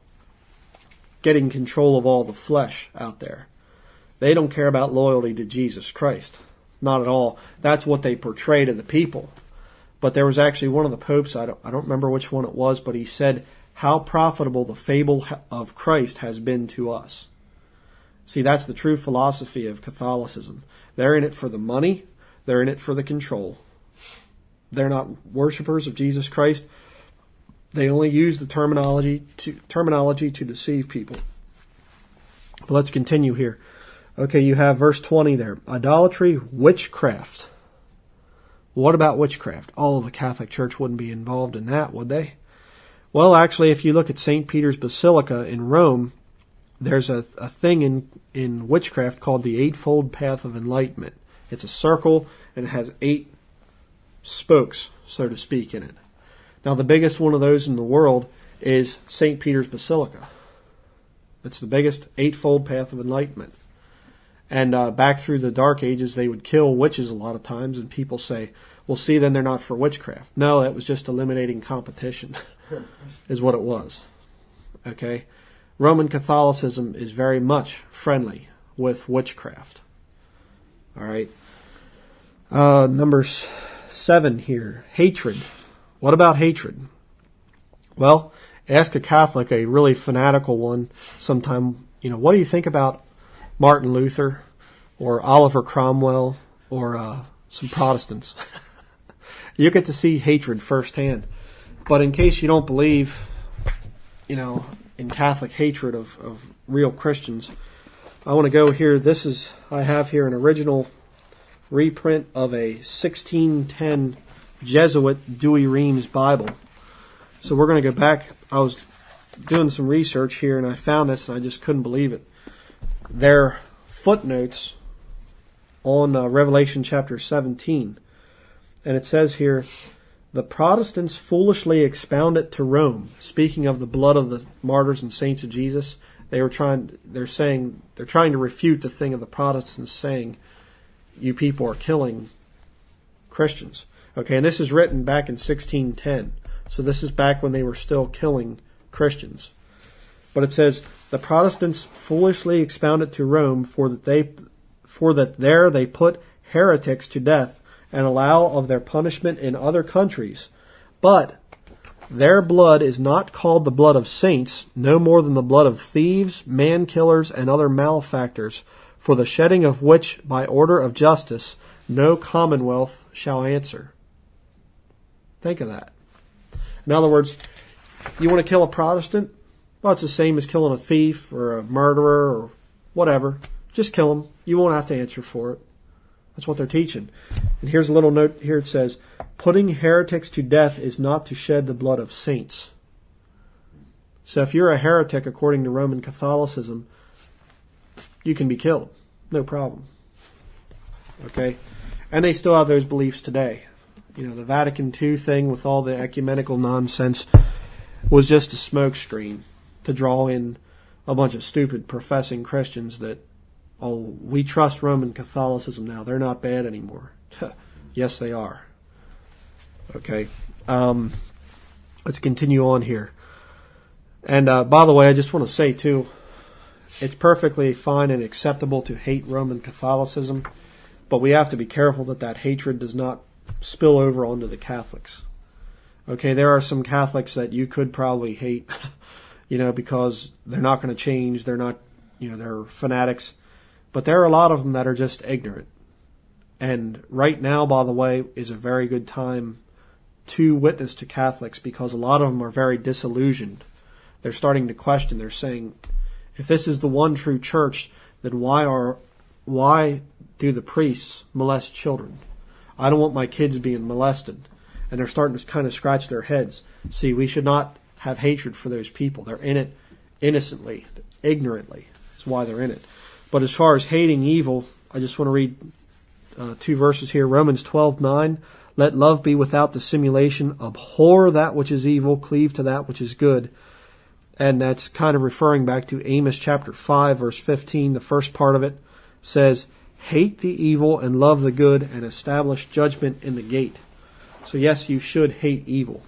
getting control of all the flesh out there. They don't care about loyalty to Jesus Christ. Not at all. That's what they portray to the people. But there was actually one of the popes, I don't remember which one it was, but he said how profitable the fable of Christ has been to us. See, that's the true philosophy of Catholicism. They're in it for the money. They're in it for the control. They're not worshipers of Jesus Christ. They only use the terminology to deceive people. But let's continue here. Okay, you have verse 20 there. Idolatry, witchcraft. What about witchcraft? Oh, the Catholic Church wouldn't be involved in that, would they? Well, actually, if you look at St. Peter's Basilica in Rome, there's a thing in witchcraft called the Eightfold Path of Enlightenment. It's a circle, and it has 8 spokes, so to speak, in it. Now, the biggest one of those in the world is St. Peter's Basilica. It's the biggest Eightfold Path of Enlightenment. And back through the Dark Ages, they would kill witches a lot of times, and people say, well, see, then they're not for witchcraft. No, that was just eliminating competition, is what it was. Okay? Roman Catholicism is very much friendly with witchcraft. All right? Number 7 here, hatred. What about hatred? Well, ask a Catholic, a really fanatical one, sometime, what do you think about Martin Luther or Oliver Cromwell or some Protestants? You get to see hatred firsthand. But in case you don't believe, in Catholic hatred of real Christians, I want to go here. I have here an original reprint of a 1610 Jesuit Douay-Rheims Bible. So we're going to go back. I was doing some research here and I found this and I just couldn't believe it. They're footnotes on Revelation chapter 17. And it says here, the Protestants foolishly expound it to Rome, speaking of the blood of the martyrs and saints of Jesus. They're trying to refute the thing of the Protestants saying, you people are killing Christians. Okay, and this is written back in 1610. So this is back when they were still killing Christians. But it says, The Protestants foolishly expound it to Rome, for that there they put heretics to death, and allow of their punishment in other countries. But their blood is not called the blood of saints, no more than the blood of thieves, man-killers, and other malefactors, for the shedding of which, by order of justice, no commonwealth shall answer. Think of that. In other words, you want to kill a Protestant? Well, it's the same as killing a thief or a murderer or whatever. Just kill them. You won't have to answer for it. That's what they're teaching. And here's a little note here. It says, putting heretics to death is not to shed the blood of saints. So if you're a heretic according to Roman Catholicism, you can be killed. No problem. Okay? And they still have those beliefs today. You know, the Vatican II thing with all the ecumenical nonsense was just a smokescreen to draw in a bunch of stupid professing Christians that, oh, we trust Roman Catholicism now. They're not bad anymore. Yes, they are. Okay. Let's continue on here. And by the way, I just want to say, too, it's perfectly fine and acceptable to hate Roman Catholicism, but we have to be careful that that hatred does not spill over onto the Catholics. Okay, there are some Catholics that you could probably hate, because they're not going to change. They're not, they're fanatics. But there are a lot of them that are just ignorant. And right now, by the way, is a very good time to witness to Catholics, because a lot of them are very disillusioned. They're starting to question. They're saying, if this is the one true church, then why do the priests molest children? I don't want my kids being molested. And they're starting to kind of scratch their heads. See, we should not have hatred for those people. They're in it innocently, ignorantly. That's why they're in it. But as far as hating evil, I just want to read 2 verses here. Romans 12:9. Let love be without dissimulation. Abhor that which is evil. Cleave to that which is good. And that's kind of referring back to Amos chapter 5, verse 15. The first part of it says, hate the evil and love the good, and establish judgment in the gate. So yes, you should hate evil.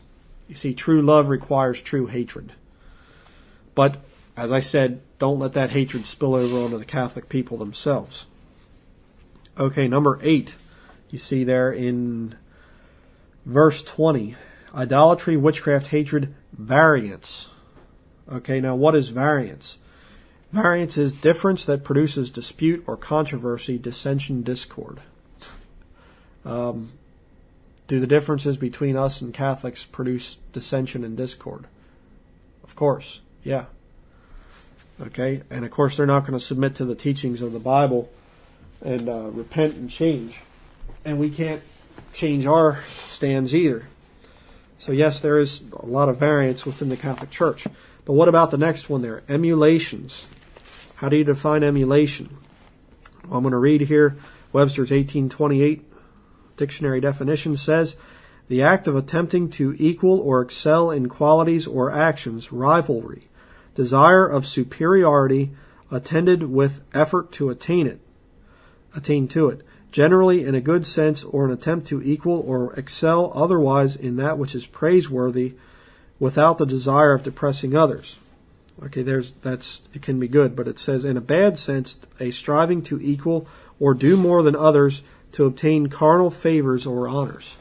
You see, true love requires true hatred. But, as I said, don't let that hatred spill over onto the Catholic people themselves. Okay, number 8. You see there in verse 20. Idolatry, witchcraft, hatred, variance. Okay, now what is variance? Variance is difference that produces dispute or controversy, dissension, discord. Do the differences between us and Catholics produce dissension and discord? Of course, yeah. Okay, and of course they're not going to submit to the teachings of the Bible and repent and change. And we can't change our stands either. So yes, there is a lot of variance within the Catholic Church. But what about the next one there? Emulations. How do you define emulation? Well, I'm going to read here. Webster's 1828 dictionary definition says, the act of attempting to equal or excel in qualities or actions, rivalry, desire of superiority, attended with effort to attain to it, generally in a good sense, or an attempt to equal or excel otherwise in that which is praiseworthy, without the desire of depressing others. Okay, it can be good, but it says in a bad sense, a striving to equal or do more than others to obtain carnal favors or honors.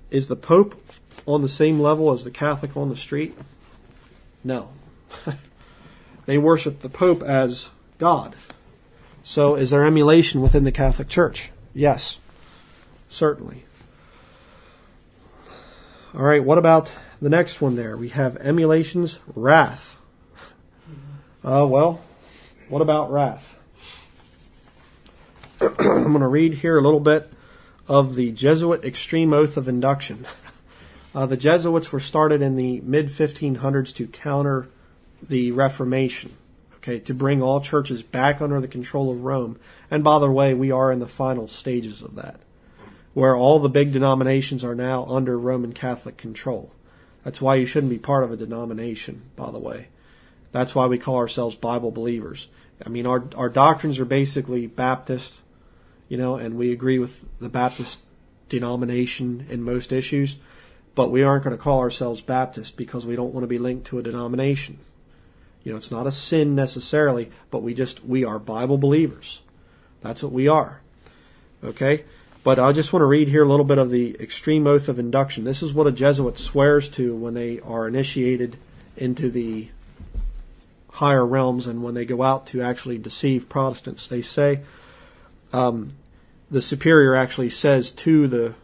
Is the Pope on the same level as the Catholic on the street? No. They worship the Pope as God. So is there emulation within the Catholic Church? Yes, certainly. All right, what about the next one there? We have emulations, wrath. Well, what about wrath? I'm going to read here a little bit of the Jesuit extreme oath of induction. The Jesuits were started in the mid-1500s to counter the Reformation, okay, to bring all churches back under the control of Rome. And by the way, we are in the final stages of that, where all the big denominations are now under Roman Catholic control. That's why you shouldn't be part of a denomination, by the way. That's why we call ourselves Bible believers. I mean, our doctrines are basically Baptist, and we agree with the Baptist denomination in most issues, but we aren't going to call ourselves Baptist because we don't want to be linked to a denomination. It's not a sin necessarily, but we are Bible believers. That's what we are. Okay? But I just want to read here a little bit of the extreme oath of induction. This is what a Jesuit swears to when they are initiated into the higher realms and when they go out to actually deceive Protestants. They say, the superior actually says to the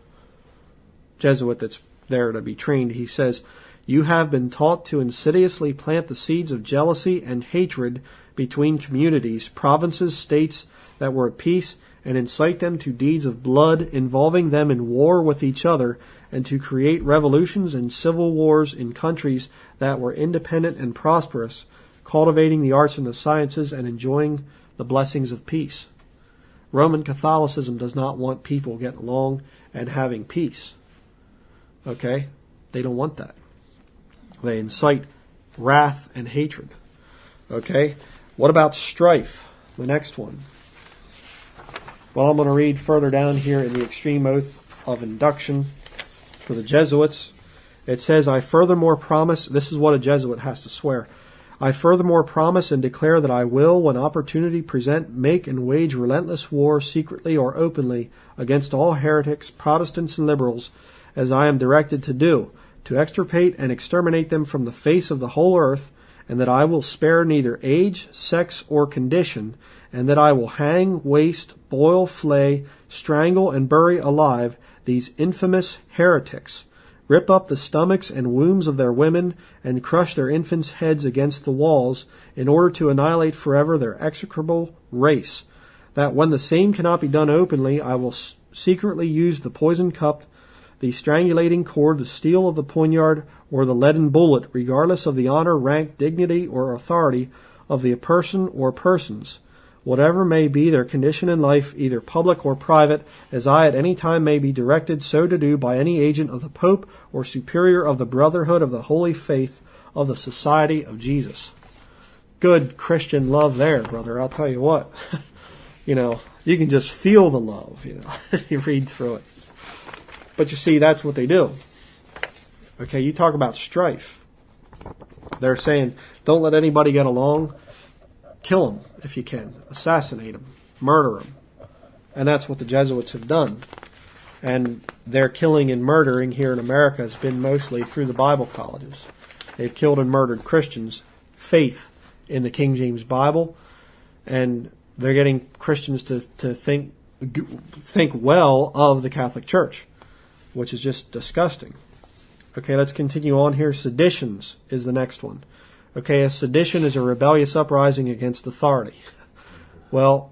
Jesuit that's there to be trained, he says, "You have been taught to insidiously plant the seeds of jealousy and hatred between communities, provinces, states that were at peace, and incite them to deeds of blood, involving them in war with each other, and to create revolutions and civil wars in countries that were independent and prosperous, cultivating the arts and the sciences, and enjoying the blessings of peace." Roman Catholicism does not want people getting along and having peace. Okay? They don't want that. They incite wrath and hatred. Okay? What about strife? The next one. Well, I'm going to read further down here in the extreme oath of induction for the Jesuits. It says, "I furthermore promise," this is what a Jesuit has to swear, "I furthermore promise and declare that I will, when opportunity present, make and wage relentless war, secretly or openly, against all heretics, Protestants and liberals, as I am directed to do, to extirpate and exterminate them from the face of the whole earth, and that I will spare neither age, sex, or condition, and that I will hang, waste, boil, flay, strangle, and bury alive these infamous heretics, rip up the stomachs and wombs of their women, and crush their infants' heads against the walls, in order to annihilate forever their execrable race. That when the same cannot be done openly, I will secretly use the poisoned cup, the strangulating cord, the steel of the poniard, or the leaden bullet, regardless of the honor, rank, dignity, or authority of the person or persons, whatever may be their condition in life, either public or private, as I at any time may be directed so to do by any agent of the Pope or superior of the Brotherhood of the Holy Faith of the Society of Jesus." Good Christian love there, brother. I'll tell you what. You can just feel the love, you read through it. But you see, that's what they do. Okay, you talk about strife. They're saying, don't let anybody get along. Kill them if you can. Assassinate them. Murder them. And that's what the Jesuits have done. And their killing and murdering here in America has been mostly through the Bible colleges. They've killed and murdered Christians' faith in the King James Bible. And they're getting Christians to think well of the Catholic Church, which is just disgusting. Okay, let's continue on here. Seditions is the next one. Okay, a sedition is a rebellious uprising against authority. Well,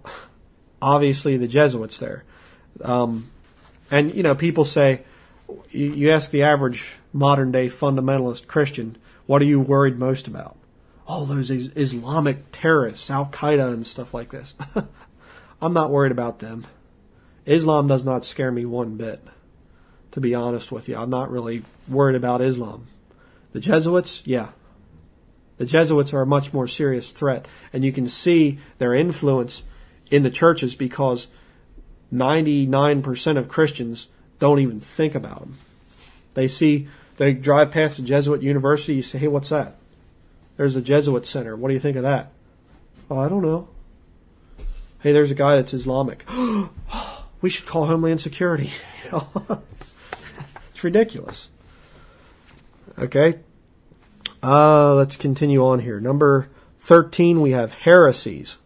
obviously the Jesuits there. And, people say, you ask the average modern day fundamentalist Christian, what are you worried most about? Oh, those Islamic terrorists, Al-Qaeda and stuff like this. I'm not worried about them. Islam does not scare me one bit, to be honest with you. I'm not really worried about Islam. The Jesuits, yeah. The Jesuits are a much more serious threat, and you can see their influence in the churches because 99% of Christians don't even think about them. They drive past a Jesuit university, you say, hey, what's that? There's a Jesuit center. What do you think of that? Oh, I don't know. Hey, there's a guy that's Islamic. We should call Homeland Security. It's ridiculous. Okay. Let's continue on here. Number 13, we have heresies.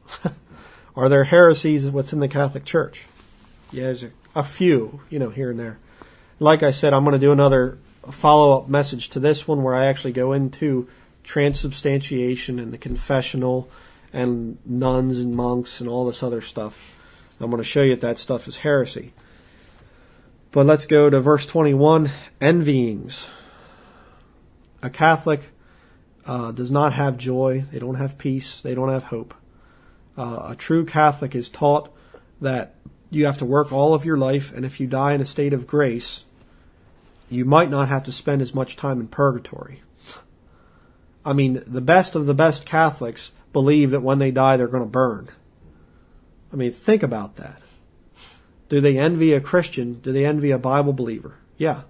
Are there heresies within the Catholic Church? Yeah, there's a few, here and there. Like I said, I'm going to do another follow-up message to this one where I actually go into transubstantiation and the confessional and nuns and monks and all this other stuff. I'm going to show you that stuff is heresy. But let's go to verse 21, envyings. A Catholic does not have joy. They don't have peace. They don't have hope. A true Catholic is taught that you have to work all of your life, and if you die in a state of grace, you might not have to spend as much time in purgatory. I mean, the best of the best Catholics believe that when they die, they're going to burn. I mean, think about that. Do they envy a Christian? Do they envy a Bible believer? Yeah.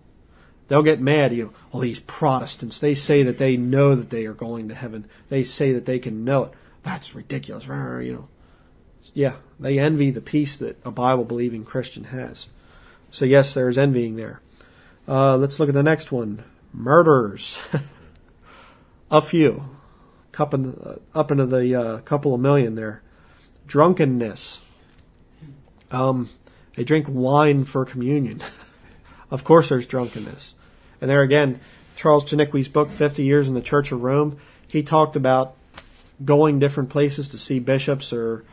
they'll get mad, well, these Protestants, they say that they know that they are going to heaven. They say that they can know it. That's ridiculous. Yeah, they envy the peace that a Bible-believing Christian has. So yes, there's envying there. Let's look at the next one. Murders. A few. Up into the couple of million there. Drunkenness. They drink wine for communion. Of course there's drunkenness. And there again, Charles Chiniquy's book, 50 Years in the Church of Rome, he talked about going different places to see bishops or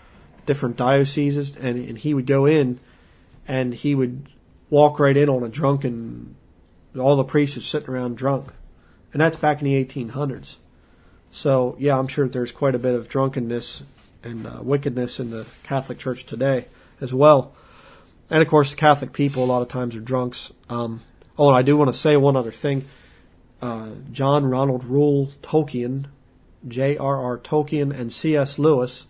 different dioceses, and he would go in and he would walk right in on a drunken, all the priests are sitting around drunk. And that's back in the 1800s. So, yeah, I'm sure that there's quite a bit of drunkenness and wickedness in the Catholic Church today as well. And, of course, the Catholic people a lot of times are drunks. And I do want to say one other thing. John Ronald Reuel Tolkien, J.R.R. Tolkien, and C.S. Lewis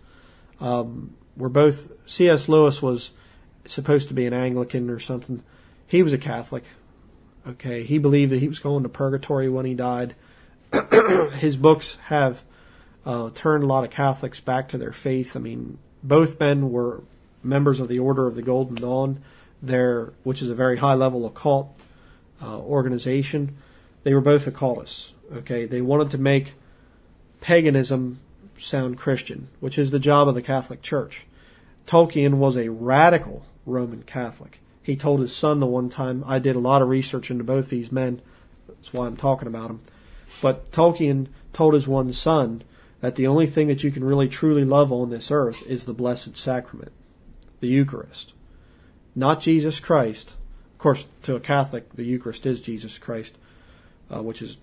were both... C.S. Lewis was supposed to be an Anglican or something. He was a Catholic. Okay, he believed that he was going to purgatory when he died. His books have turned a lot of Catholics back to their faith. I mean, both men were members of the Order of the Golden Dawn, which is a very high-level occult organization. They were both occultists. Okay, they wanted to make paganism sound Christian, which is the job of the Catholic Church. Tolkien was a radical Roman Catholic. He told his son the one time, I did a lot of research into both these men, that's why I'm talking about them, but Tolkien told his one son that the only thing that you can really truly love on this earth is the Blessed Sacrament, the Eucharist. Not Jesus Christ. Of course, to a Catholic, the Eucharist is Jesus Christ, which is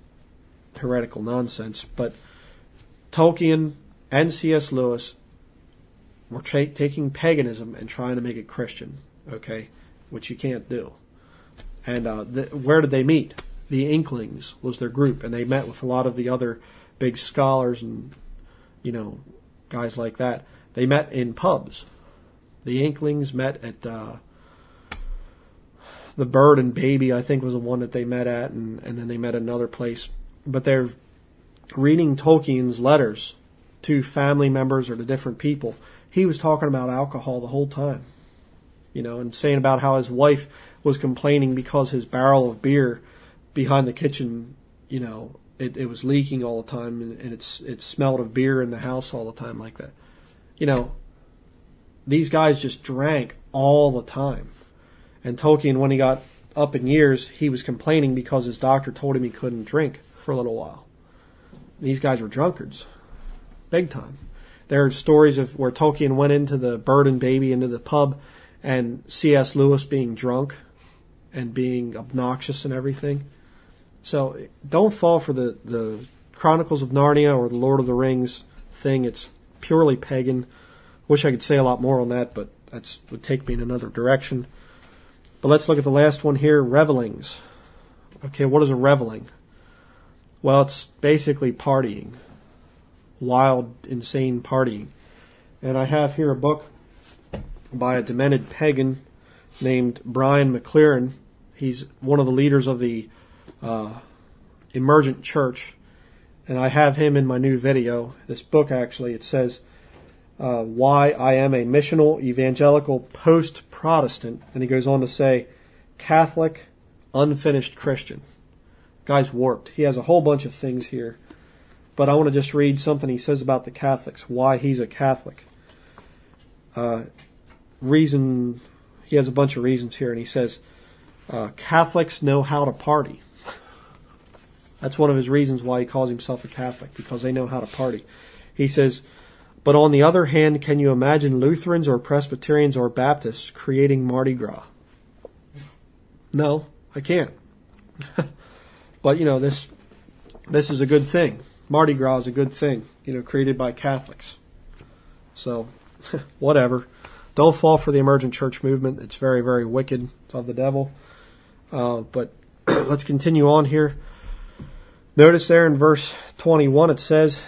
heretical nonsense. But Tolkien and C.S. Lewis were taking paganism and trying to make it Christian, okay, which you can't do. And where did they meet? The Inklings was their group, and they met with a lot of the other big scholars and, guys like that. They met in pubs. The Inklings met at the Bird and Baby, I think, was the one that they met at, and then they met at another place. But they're reading Tolkien's letters to family members or to different people. He was talking about alcohol the whole time, and saying about how his wife was complaining because his barrel of beer behind the kitchen, it was leaking all the time, and it smelled of beer in the house all the time like that. These guys just drank all the time. And Tolkien, when he got up in years, he was complaining because his doctor told him he couldn't drink for a little while. These guys were drunkards. Big time. There are stories of where Tolkien went into the Bird and Baby, into the pub, and C.S. Lewis being drunk and being obnoxious and everything. So don't fall for the Chronicles of Narnia or the Lord of the Rings thing. It's purely pagan. Wish I could say a lot more on that, but that would take me in another direction. But let's look at the last one here, revelings. Okay, what is a reveling? Well, it's basically partying. Wild, insane partying. And I have here a book by a demented pagan named BRYAN McLaren. He's one of the leaders of the Emergent Church, and I have him in my new video. This book, actually, it says why I am a missional evangelical post-Protestant, and he goes on to say Catholic unfinished Christian. Guy's warped. He has a whole bunch of things here, but I want to just read something he says about the Catholics, why he's a Catholic. He has a bunch of reasons here, and he says Catholics know how to party. That's one of his reasons why he calls himself a Catholic, because they know how to party. He says, but on the other hand, can you imagine Lutherans or Presbyterians or Baptists creating Mardi Gras? No, I can't. But, this is a good thing. Mardi Gras is a good thing, created by Catholics. So, whatever. Don't fall for the emergent church movement. It's very, very wicked. It's of the devil. But let's continue on here. Notice there in verse 21 it says,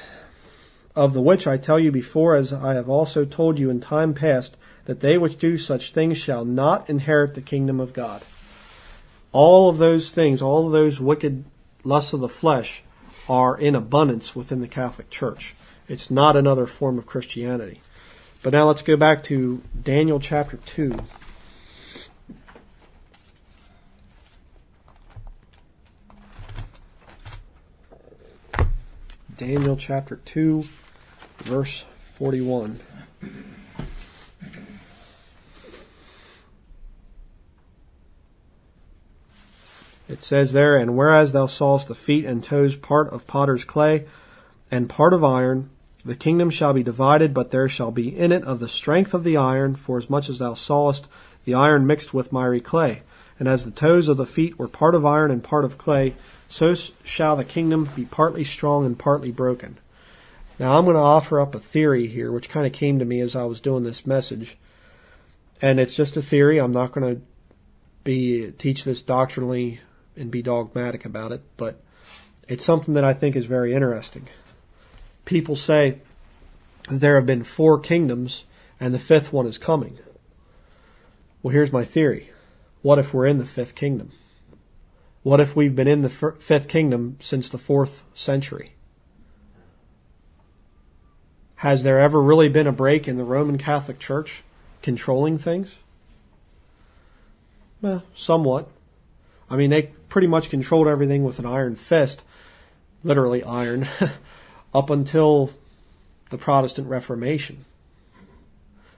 of the which I tell you before, as I have also told you in time past, that they which do such things shall not inherit the kingdom of God. All of those things, all of those wicked lusts of the flesh are in abundance within the Catholic Church. It's not another form of Christianity. But now let's go back to Daniel chapter 2. Daniel chapter 2, verse 41. It says there, "And whereas thou sawest the feet and toes part of potter's clay, and part of iron, the kingdom shall be divided, but there shall be in it of the strength of the iron, for as much as thou sawest the iron mixed with miry clay. And as the toes of the feet were part of iron and part of clay, so shall the kingdom be partly strong and partly broken." Now I'm going to offer up a theory here, which kind of came to me as I was doing this message. And it's just a theory. I'm not going to teach this doctrinally and be dogmatic about it, but it's something that I think is very interesting. People say that there have been 4 kingdoms and the 5th one is coming. Well, here's my theory. What if we're in the 5th kingdom? What if we've been in the 5th kingdom since the 4th century? Has there ever really been a break in the Roman Catholic Church controlling things? Well, somewhat. I mean, they pretty much controlled everything with an iron fist, literally iron, up until the Protestant Reformation.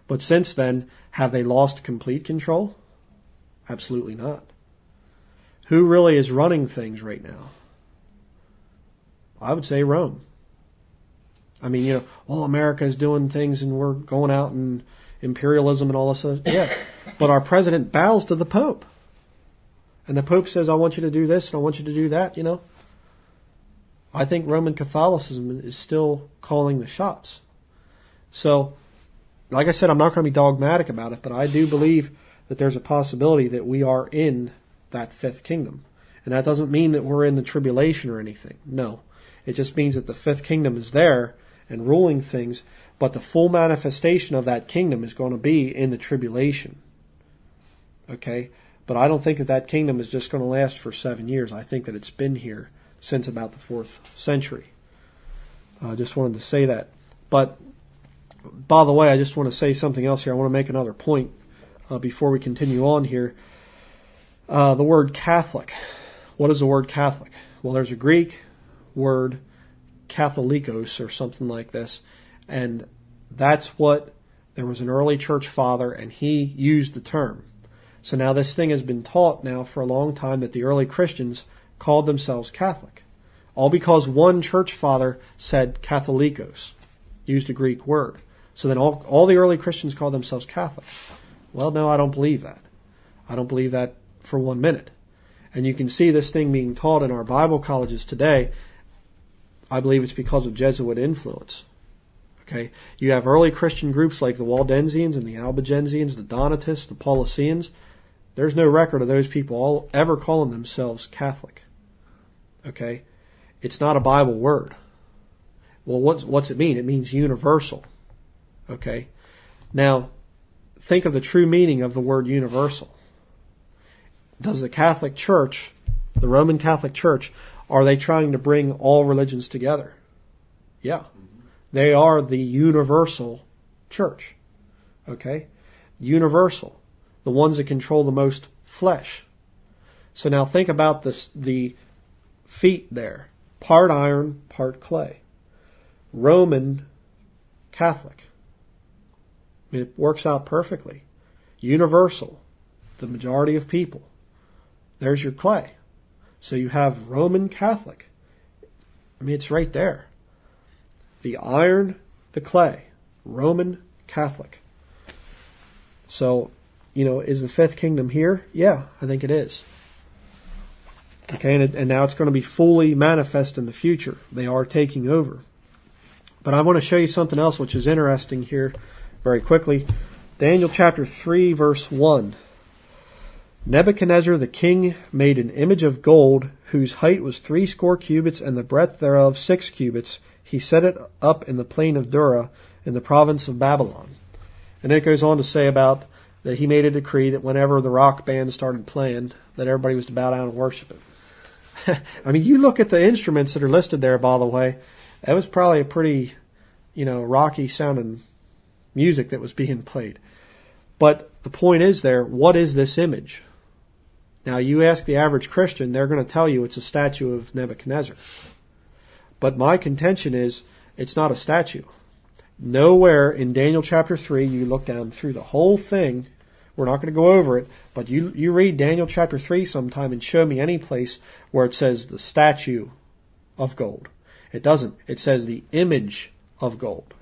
But since then, have they lost complete control? Absolutely not. Who really is running things right now? I would say Rome. I mean, well, America is doing things and we're going out and imperialism and all this stuff. Yeah, but our president bows to the Pope. And the Pope says, I want you to do this and I want you to do that, I think Roman Catholicism is still calling the shots. So, like I said, I'm not going to be dogmatic about it, but I do believe that there's a possibility that we are in that 5th kingdom. And that doesn't mean that we're in the tribulation or anything. No. It just means that the 5th kingdom is there and ruling things, but the full manifestation of that kingdom is going to be in the tribulation. Okay? But I don't think that kingdom is just going to last for 7 years. I think that it's been here since about the 4th century. I just wanted to say that. But, by the way, I just want to say something else here. I want to make another point before we continue on here. The word Catholic. What is the word Catholic? Well, there's a Greek word, Katholikos, or something like this. And that's what, there was an early church father, and he used the term. So now this thing has been taught now for a long time that the early Christians called themselves Catholic. All because one church father said Katholikos, used a Greek word. So then all the early Christians called themselves Catholics. Well, no, I don't believe that. I don't believe that for 1 minute. And you can see this thing being taught in our Bible colleges today. I believe it's because of Jesuit influence. Okay, you have early Christian groups like the Waldensians and the Albigensians, the Donatists, the Paulicians. There's no record of those people all ever calling themselves Catholic. Okay, it's not a Bible word. Well, what's it mean? It means universal. Okay, now think of the true meaning of the word universal. Does the Catholic Church, the Roman Catholic Church, are they trying to bring all religions together? Yeah. They are the universal church. Okay? Universal. The ones that control the most flesh. So now think about the feet there. Part iron, part clay. Roman Catholic. I mean, it works out perfectly. Universal. The majority of people. There's your clay. So you have Roman Catholic. I mean, it's right there. The iron, the clay. Roman Catholic. So, is the 5th kingdom here? Yeah, I think it is. Okay, and now it's going to be fully manifest in the future. They are taking over. But I want to show you something else which is interesting here very quickly. Daniel chapter 3, verse 1. Nebuchadnezzar the king made an image of gold, whose height was 60 cubits, and the breadth thereof 6 cubits. He set it up in the plain of Dura, in the province of Babylon. And then it goes on to say about that he made a decree that whenever the rock band started playing, that everybody was to bow down and worship it. I mean, you look at the instruments that are listed there, by the way, that was probably a pretty, rocky sounding music that was being played. But the point is there, what is this image? Now, you ask the average Christian, they're going to tell you it's a statue of Nebuchadnezzar. But my contention is, it's not a statue. Nowhere in Daniel chapter 3, you look down through the whole thing, we're not going to go over it, but you read Daniel chapter 3 sometime and show me any place where it says the statue of gold. It doesn't. It says the image of gold.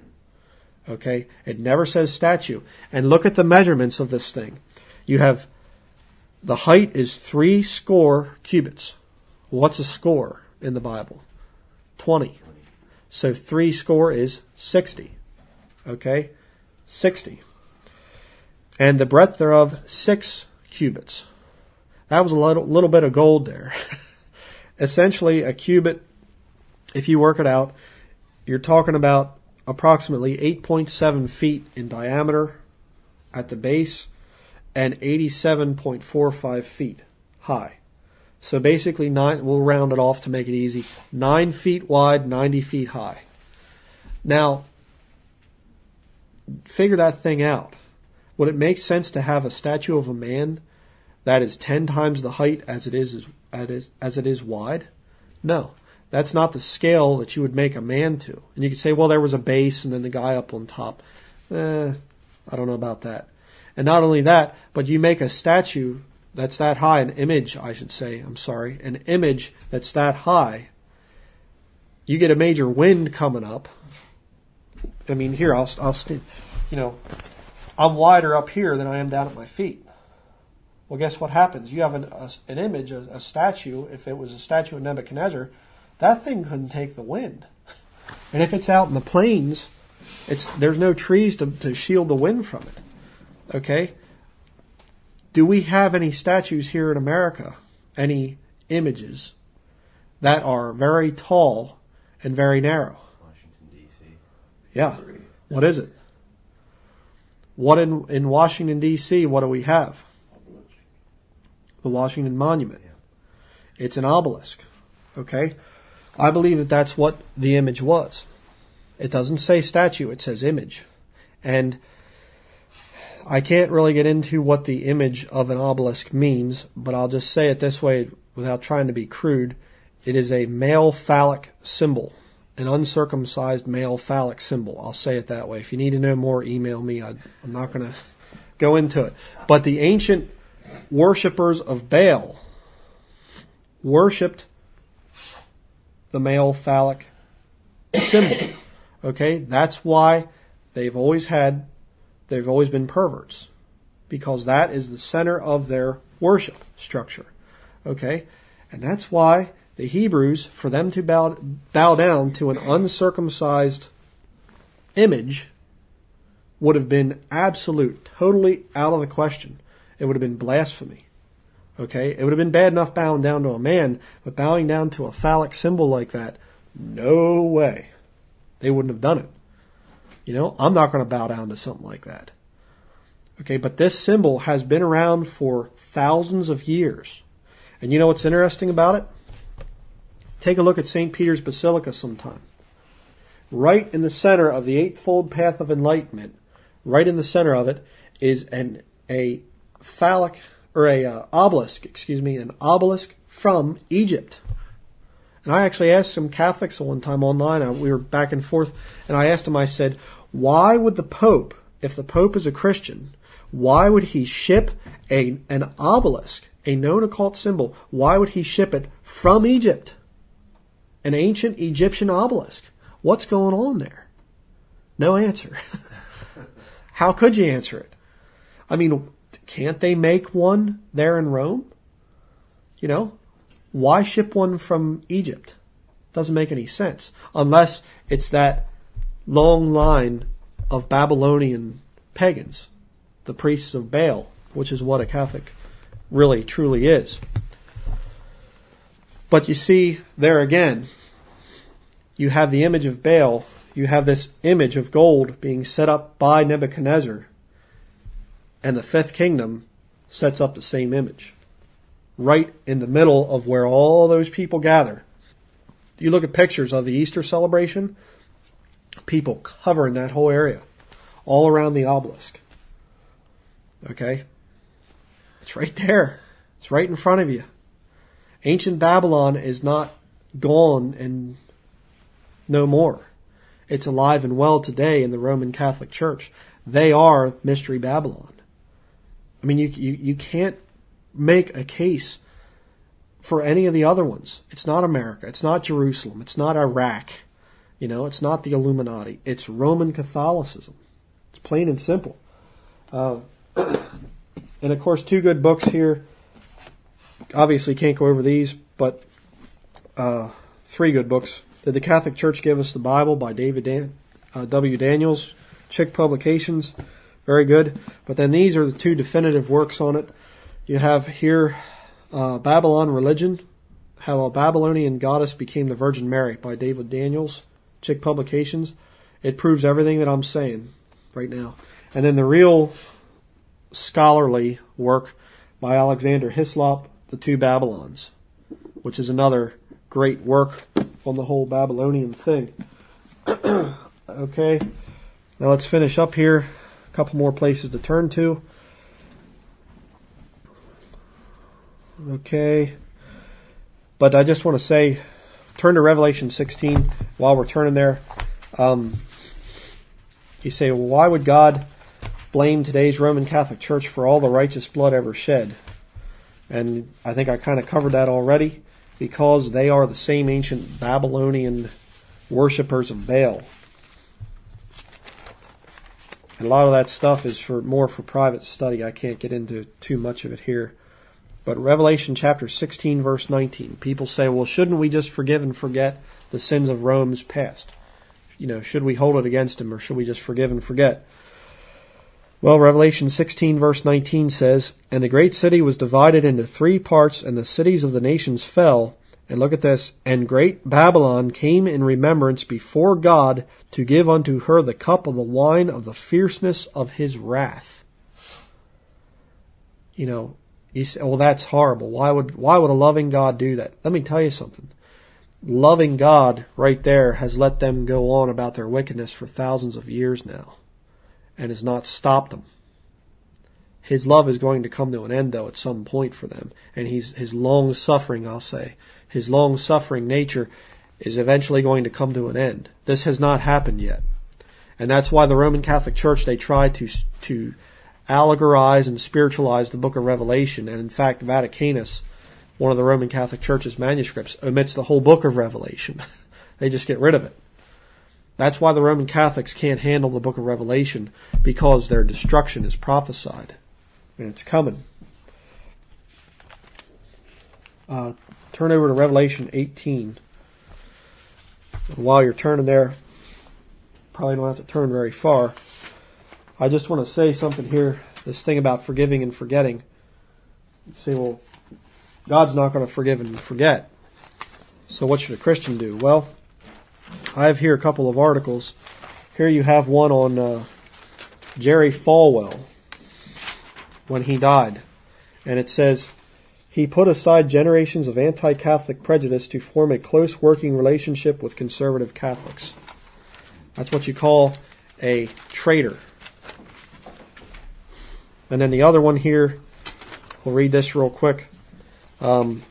Okay? It never says statue. And look at the measurements of this thing. You have, the height is 60 cubits. What's a score in the Bible? 20. So 60 is 60. Okay? 60. And the breadth thereof 6 cubits. That was a little bit of gold there. Essentially, a cubit, if you work it out, you're talking about approximately 8.7 feet in diameter at the base and 87.45 feet high. So basically, we'll round it off to make it easy, 9 feet wide, 90 feet high. Now, figure that thing out. Would it make sense to have a statue of a man that is 10 times the height as it is wide? No. That's not the scale that you would make a man to. And you could say, well, there was a base and then the guy up on top. I don't know about that. And not only that, but you make a statue that's that high, an image that's that high. You get a major wind coming up. I mean, here, I'm wider up here than I am down at my feet. Well, guess what happens? You have an image, a statue. If it was a statue of Nebuchadnezzar, that thing couldn't take the wind. And if it's out in the plains, there's no trees to shield the wind from it. Okay? Do we have any statues here in America, any images that are very tall and very narrow? Washington, D.C. Yeah. What is it? What in Washington, D.C., what do we have? The Washington Monument. Yeah. It's an obelisk. Okay? I believe that that's what the image was. It doesn't say statue, it says image. And I can't really get into what the image of an obelisk means, but I'll just say it this way without trying to be crude. It is a male phallic symbol, an uncircumcised male phallic symbol. I'll say it that way. If you need to know more, email me. I'm not going to go into it. But the ancient worshippers of Baal worshipped the male phallic symbol. Okay? That's why they've always been perverts, because that is the center of their worship structure. Okay? And that's why the Hebrews, for them to bow down to an uncircumcised image, would have been absolute, totally out of the question. It would have been blasphemy. Okay? It would have been bad enough bowing down to a man, but bowing down to a phallic symbol like that, no way. They wouldn't have done it. I'm not going to bow down to something like that. Okay, but this symbol has been around for thousands of years. And you know what's interesting about it? Take a look at St. Peter's Basilica sometime. Right in the center of the Eightfold Path of Enlightenment, right in the center of it, is an obelisk from Egypt. And I actually asked some Catholics one time online, we were back and forth, and I asked them, I said, why would the Pope, if the Pope is a Christian, why would he ship an obelisk, a known occult symbol, why would he ship it from Egypt? An ancient Egyptian obelisk. What's going on there? No answer. How could you answer it? I mean, can't they make one there in Rome? Why ship one from Egypt? Doesn't make any sense. Unless it's that long line of Babylonian pagans, the priests of Baal, which is what a Catholic really, truly is. But you see, there again, you have the image of Baal, you have this image of gold being set up by Nebuchadnezzar, and the fifth kingdom sets up the same image. right in the middle of where all those people gather. You look at pictures of the Easter celebration, people covering that whole area, all around the obelisk. Okay? It's right there. It's right in front of you. Ancient Babylon is not gone and no more. It's alive and well today in the Roman Catholic Church. They are Mystery Babylon. I mean, you can't make a case for any of the other ones. It's not America. It's not Jerusalem. It's not Iraq. It's not the Illuminati. It's Roman Catholicism. It's plain and simple. And of course, two good books here. Obviously can't go over these, but three good books. Did the Catholic Church Give Us the Bible by David W. Daniels, Chick Publications. Very good. But then these are the two definitive works on it. You have here Babylon Religion, How a Babylonian Goddess Became the Virgin Mary by David Daniels, Chick Publications. It proves everything that I'm saying right now. And then the real scholarly work by Alexander Hislop, The Two Babylons, which is another great work on the whole Babylonian thing. Okay, now let's finish up here. A couple more places to turn to. Okay, but I just want to say, turn to Revelation 16 while we're turning there. You say, well, why would God blame today's Roman Catholic Church for all the righteous blood ever shed? And I think I kind of covered that already, because they are the same ancient Babylonian worshippers of Baal. And a lot of that stuff is more for private study. I can't get into too much of it here. But Revelation chapter 16, verse 19. People say, well, shouldn't we just forgive and forget the sins of Rome's past? Should we hold it against them, or should we just forgive and forget? Well, Revelation 16, verse 19 says, And the great city was divided into 3 parts, and the cities of the nations fell. And look at this. And great Babylon came in remembrance before God to give unto her the cup of the wine of the fierceness of his wrath. You say, well, that's horrible. Why would a loving God do that? Let me tell you something. Loving God right there has let them go on about their wickedness for thousands of years now, and has not stopped them. His love is going to come to an end, though, at some point for them. And his long-suffering, I'll say, his long-suffering nature is eventually going to come to an end. This has not happened yet. And that's why the Roman Catholic Church, they try to allegorize and spiritualize the book of Revelation. And in fact, Vaticanus, one of the Roman Catholic Church's manuscripts, omits the whole book of Revelation. They just get rid of it. That's why the Roman Catholics can't handle the book of Revelation, because their destruction is prophesied. And it's coming. Turn over to Revelation 18. And while you're turning there, probably don't have to turn very far. I just want to say something here. This thing about forgiving and forgetting. You say, well, God's not going to forgive and forget. So what should a Christian do? Well, I have here a couple of articles. Here you have one on Jerry Falwell when he died. And it says, he put aside generations of anti-Catholic prejudice to form a close working relationship with conservative Catholics. That's what you call a traitor. And then the other one here, we'll read this real quick. Here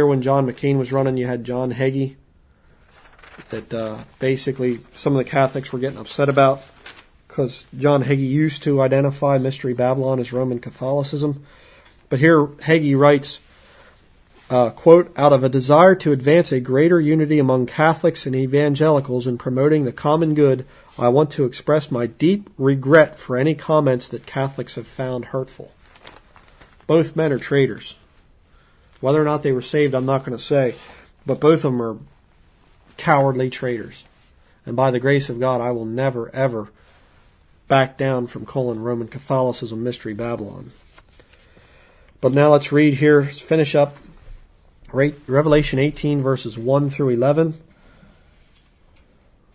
when John McCain was running, you had John Hagee, that basically some of the Catholics were getting upset about, because John Hagee used to identify Mystery Babylon as Roman Catholicism. But here Hagee writes, quote, out of a desire to advance a greater unity among Catholics and evangelicals in promoting the common good, I want to express my deep regret for any comments that Catholics have found hurtful. Both men are traitors. Whether or not they were saved, I'm not going to say, but both of them are cowardly traitors. And by the grace of God, I will never, ever back down from calling Roman Catholicism Mystery Babylon. But now let's read here, finish up Revelation 18 verses 1 through 11.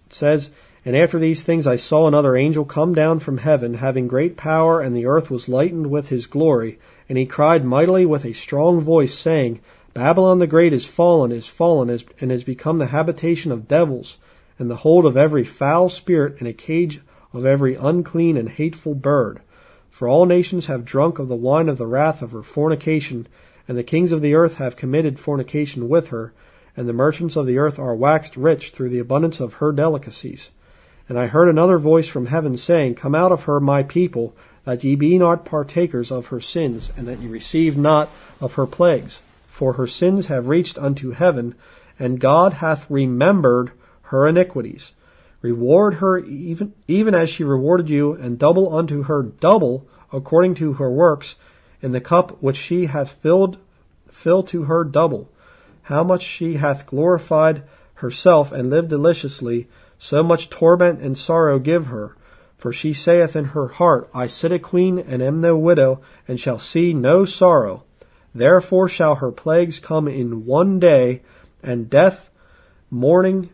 It says, And after these things I saw another angel come down from heaven, having great power, and the earth was lightened with his glory. And he cried mightily with a strong voice, saying, Babylon the great is fallen, and has become the habitation of devils, and the hold of every foul spirit, and a cage of every unclean and hateful bird. For all nations have drunk of the wine of the wrath of her fornication, and the kings of the earth have committed fornication with her, and the merchants of the earth are waxed rich through the abundance of her delicacies. And I heard another voice from heaven saying, Come out of her, my people, that ye be not partakers of her sins, and that ye receive not of her plagues. For her sins have reached unto heaven, and God hath remembered her iniquities. Reward her even as she rewarded you, and double unto her double according to her works. In the cup which she hath filled, fill to her double. How much she hath glorified herself and lived deliciously, so much torment and sorrow give her. For she saith in her heart, I sit a queen, and am no widow, and shall see no sorrow. Therefore shall her plagues come in one day, and death and mourning,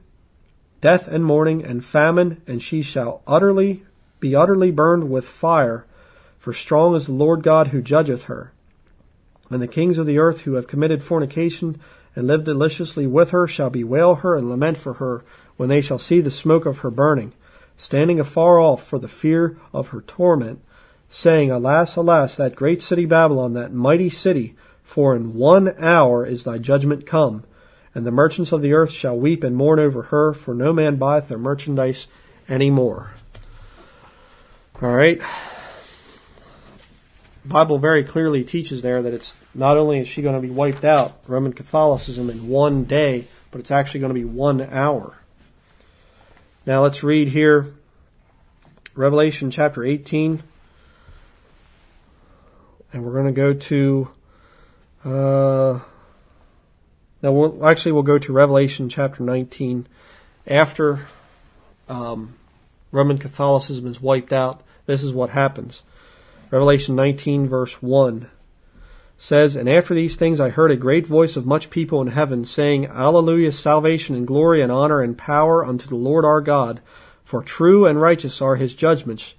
and famine, and she shall be utterly burned with fire. For strong is the Lord God who judgeth her. And the kings of the earth who have committed fornication, and lived deliciously with her, shall bewail her and lament for her, when they shall see the smoke of her burning, standing afar off for the fear of her torment, saying, Alas, alas, that great city Babylon, that mighty city, for in 1 hour is thy judgment come. And the merchants of the earth shall weep and mourn over her, for no man buyeth their merchandise any more. All right. The Bible very clearly teaches there that it's not only is she going to be wiped out, Roman Catholicism, in 1 day, but it's actually going to be 1 hour. Now let's read here Revelation chapter 18. And we're going to go to, we'll go to Revelation chapter 19. After Roman Catholicism is wiped out, this is what happens. Revelation 19 verse 1 says, And after these things I heard a great voice of much people in heaven, saying, Alleluia, salvation and glory and honor and power unto the Lord our God, for true and righteous are his judgments,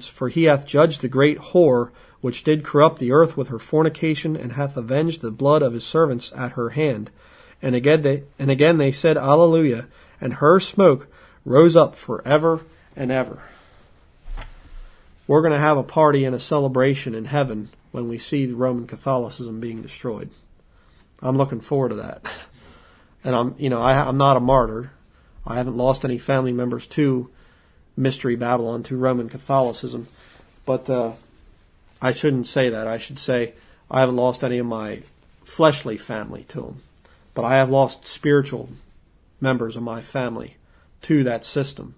for he hath judged the great whore, which did corrupt the earth with her fornication, and hath avenged the blood of his servants at her hand. And again they said, Alleluia, and her smoke rose up forever and ever. We're going to have a party and a celebration in heaven when we see Roman Catholicism being destroyed. I'm looking forward to that. And I'm not a martyr. I haven't lost any family members to Mystery Babylon, to Roman Catholicism. But I shouldn't say that. I should say I haven't lost any of my fleshly family to them. But I have lost spiritual members of my family to that system.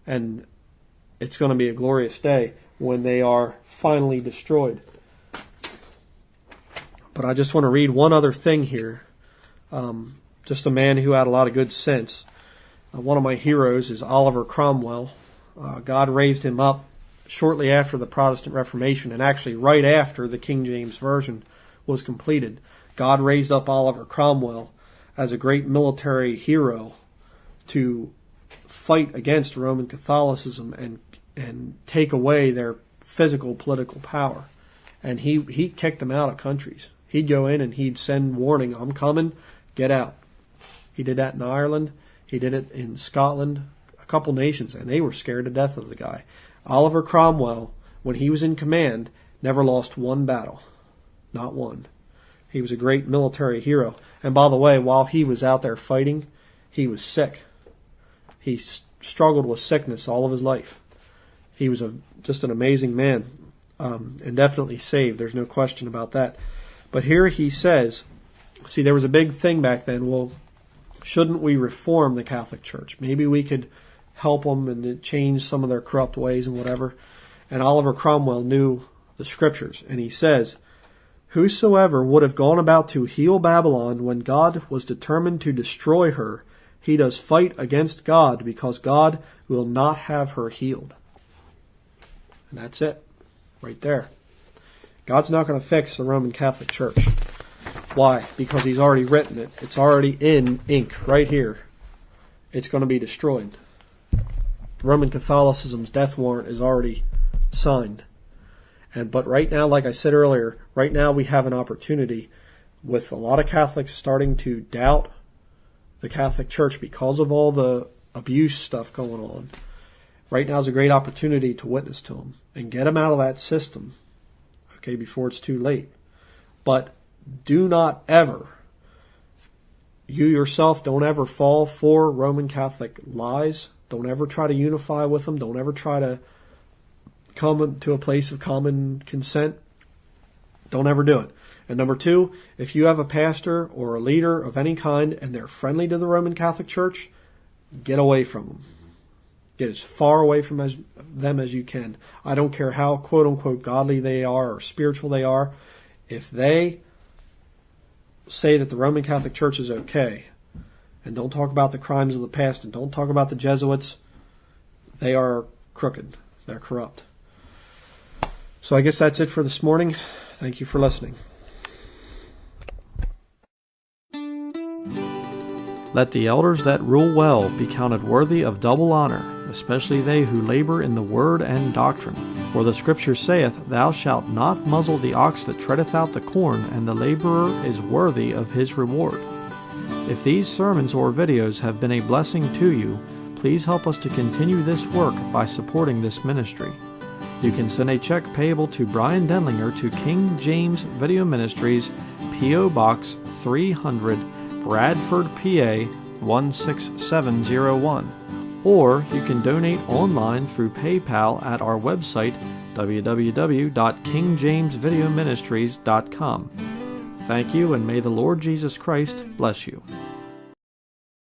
And it's going to be a glorious day when they are finally destroyed. But I just want to read one other thing here. Just a man who had a lot of good sense. One of my heroes is Oliver Cromwell. God raised him up shortly after the Protestant Reformation, and actually right after the King James Version was completed. God raised up Oliver Cromwell as a great military hero to fight against Roman Catholicism and take away their physical political power. And he kicked them out of countries. He'd go in and he'd send warning, I'm coming, get out. He did that in Ireland. He did it in Scotland, a couple nations, and they were scared to death of the guy. Oliver Cromwell, when he was in command, never lost one battle. Not one. He was a great military hero. And by the way, while he was out there fighting, he was sick. He struggled with sickness all of his life. He was just an amazing man, and definitely saved. There's no question about that. But here he says, see, there was a big thing back then. Well, shouldn't we reform the Catholic Church? Maybe we could help them and change some of their corrupt ways and whatever. And Oliver Cromwell knew the scriptures. And he says, Whosoever would have gone about to heal Babylon when God was determined to destroy her, he does fight against God, because God will not have her healed. And that's it. Right there. God's not going to fix the Roman Catholic Church. Why? Because he's already written it. It's already in ink right here. It's going to be destroyed. Roman Catholicism's death warrant is already signed. But right now, like I said earlier, right now we have an opportunity with a lot of Catholics starting to doubt the Catholic Church because of all the abuse stuff going on. Right now is a great opportunity to witness to them and get them out of that system, okay, before it's too late. But do not ever, you yourself, don't ever fall for Roman Catholic lies. Don't ever try to unify with them. Don't ever try to come to a place of common consent. Don't ever do it. And number two, if you have a pastor or a leader of any kind and they're friendly to the Roman Catholic Church, get away from them. Get as far away from them as you can. I don't care how quote-unquote godly they are or spiritual they are. If they say that the Roman Catholic Church is okay and don't talk about the crimes of the past and don't talk about the Jesuits, they are crooked. They're corrupt. So I guess that's it for this morning. Thank you for listening. Let the elders that rule well be counted worthy of double honor, especially they who labor in the word and doctrine. For the Scripture saith, Thou shalt not muzzle the ox that treadeth out the corn, and the laborer is worthy of his reward. If these sermons or videos have been a blessing to you, please help us to continue this work by supporting this ministry. You can send a check payable to Bryan Denlinger to King James Video Ministries, P.O. Box 300, Bradford, PA 16701. Or you can donate online through PayPal at our website, www.kingjamesvideoministries.com. Thank you, and may the Lord Jesus Christ bless you.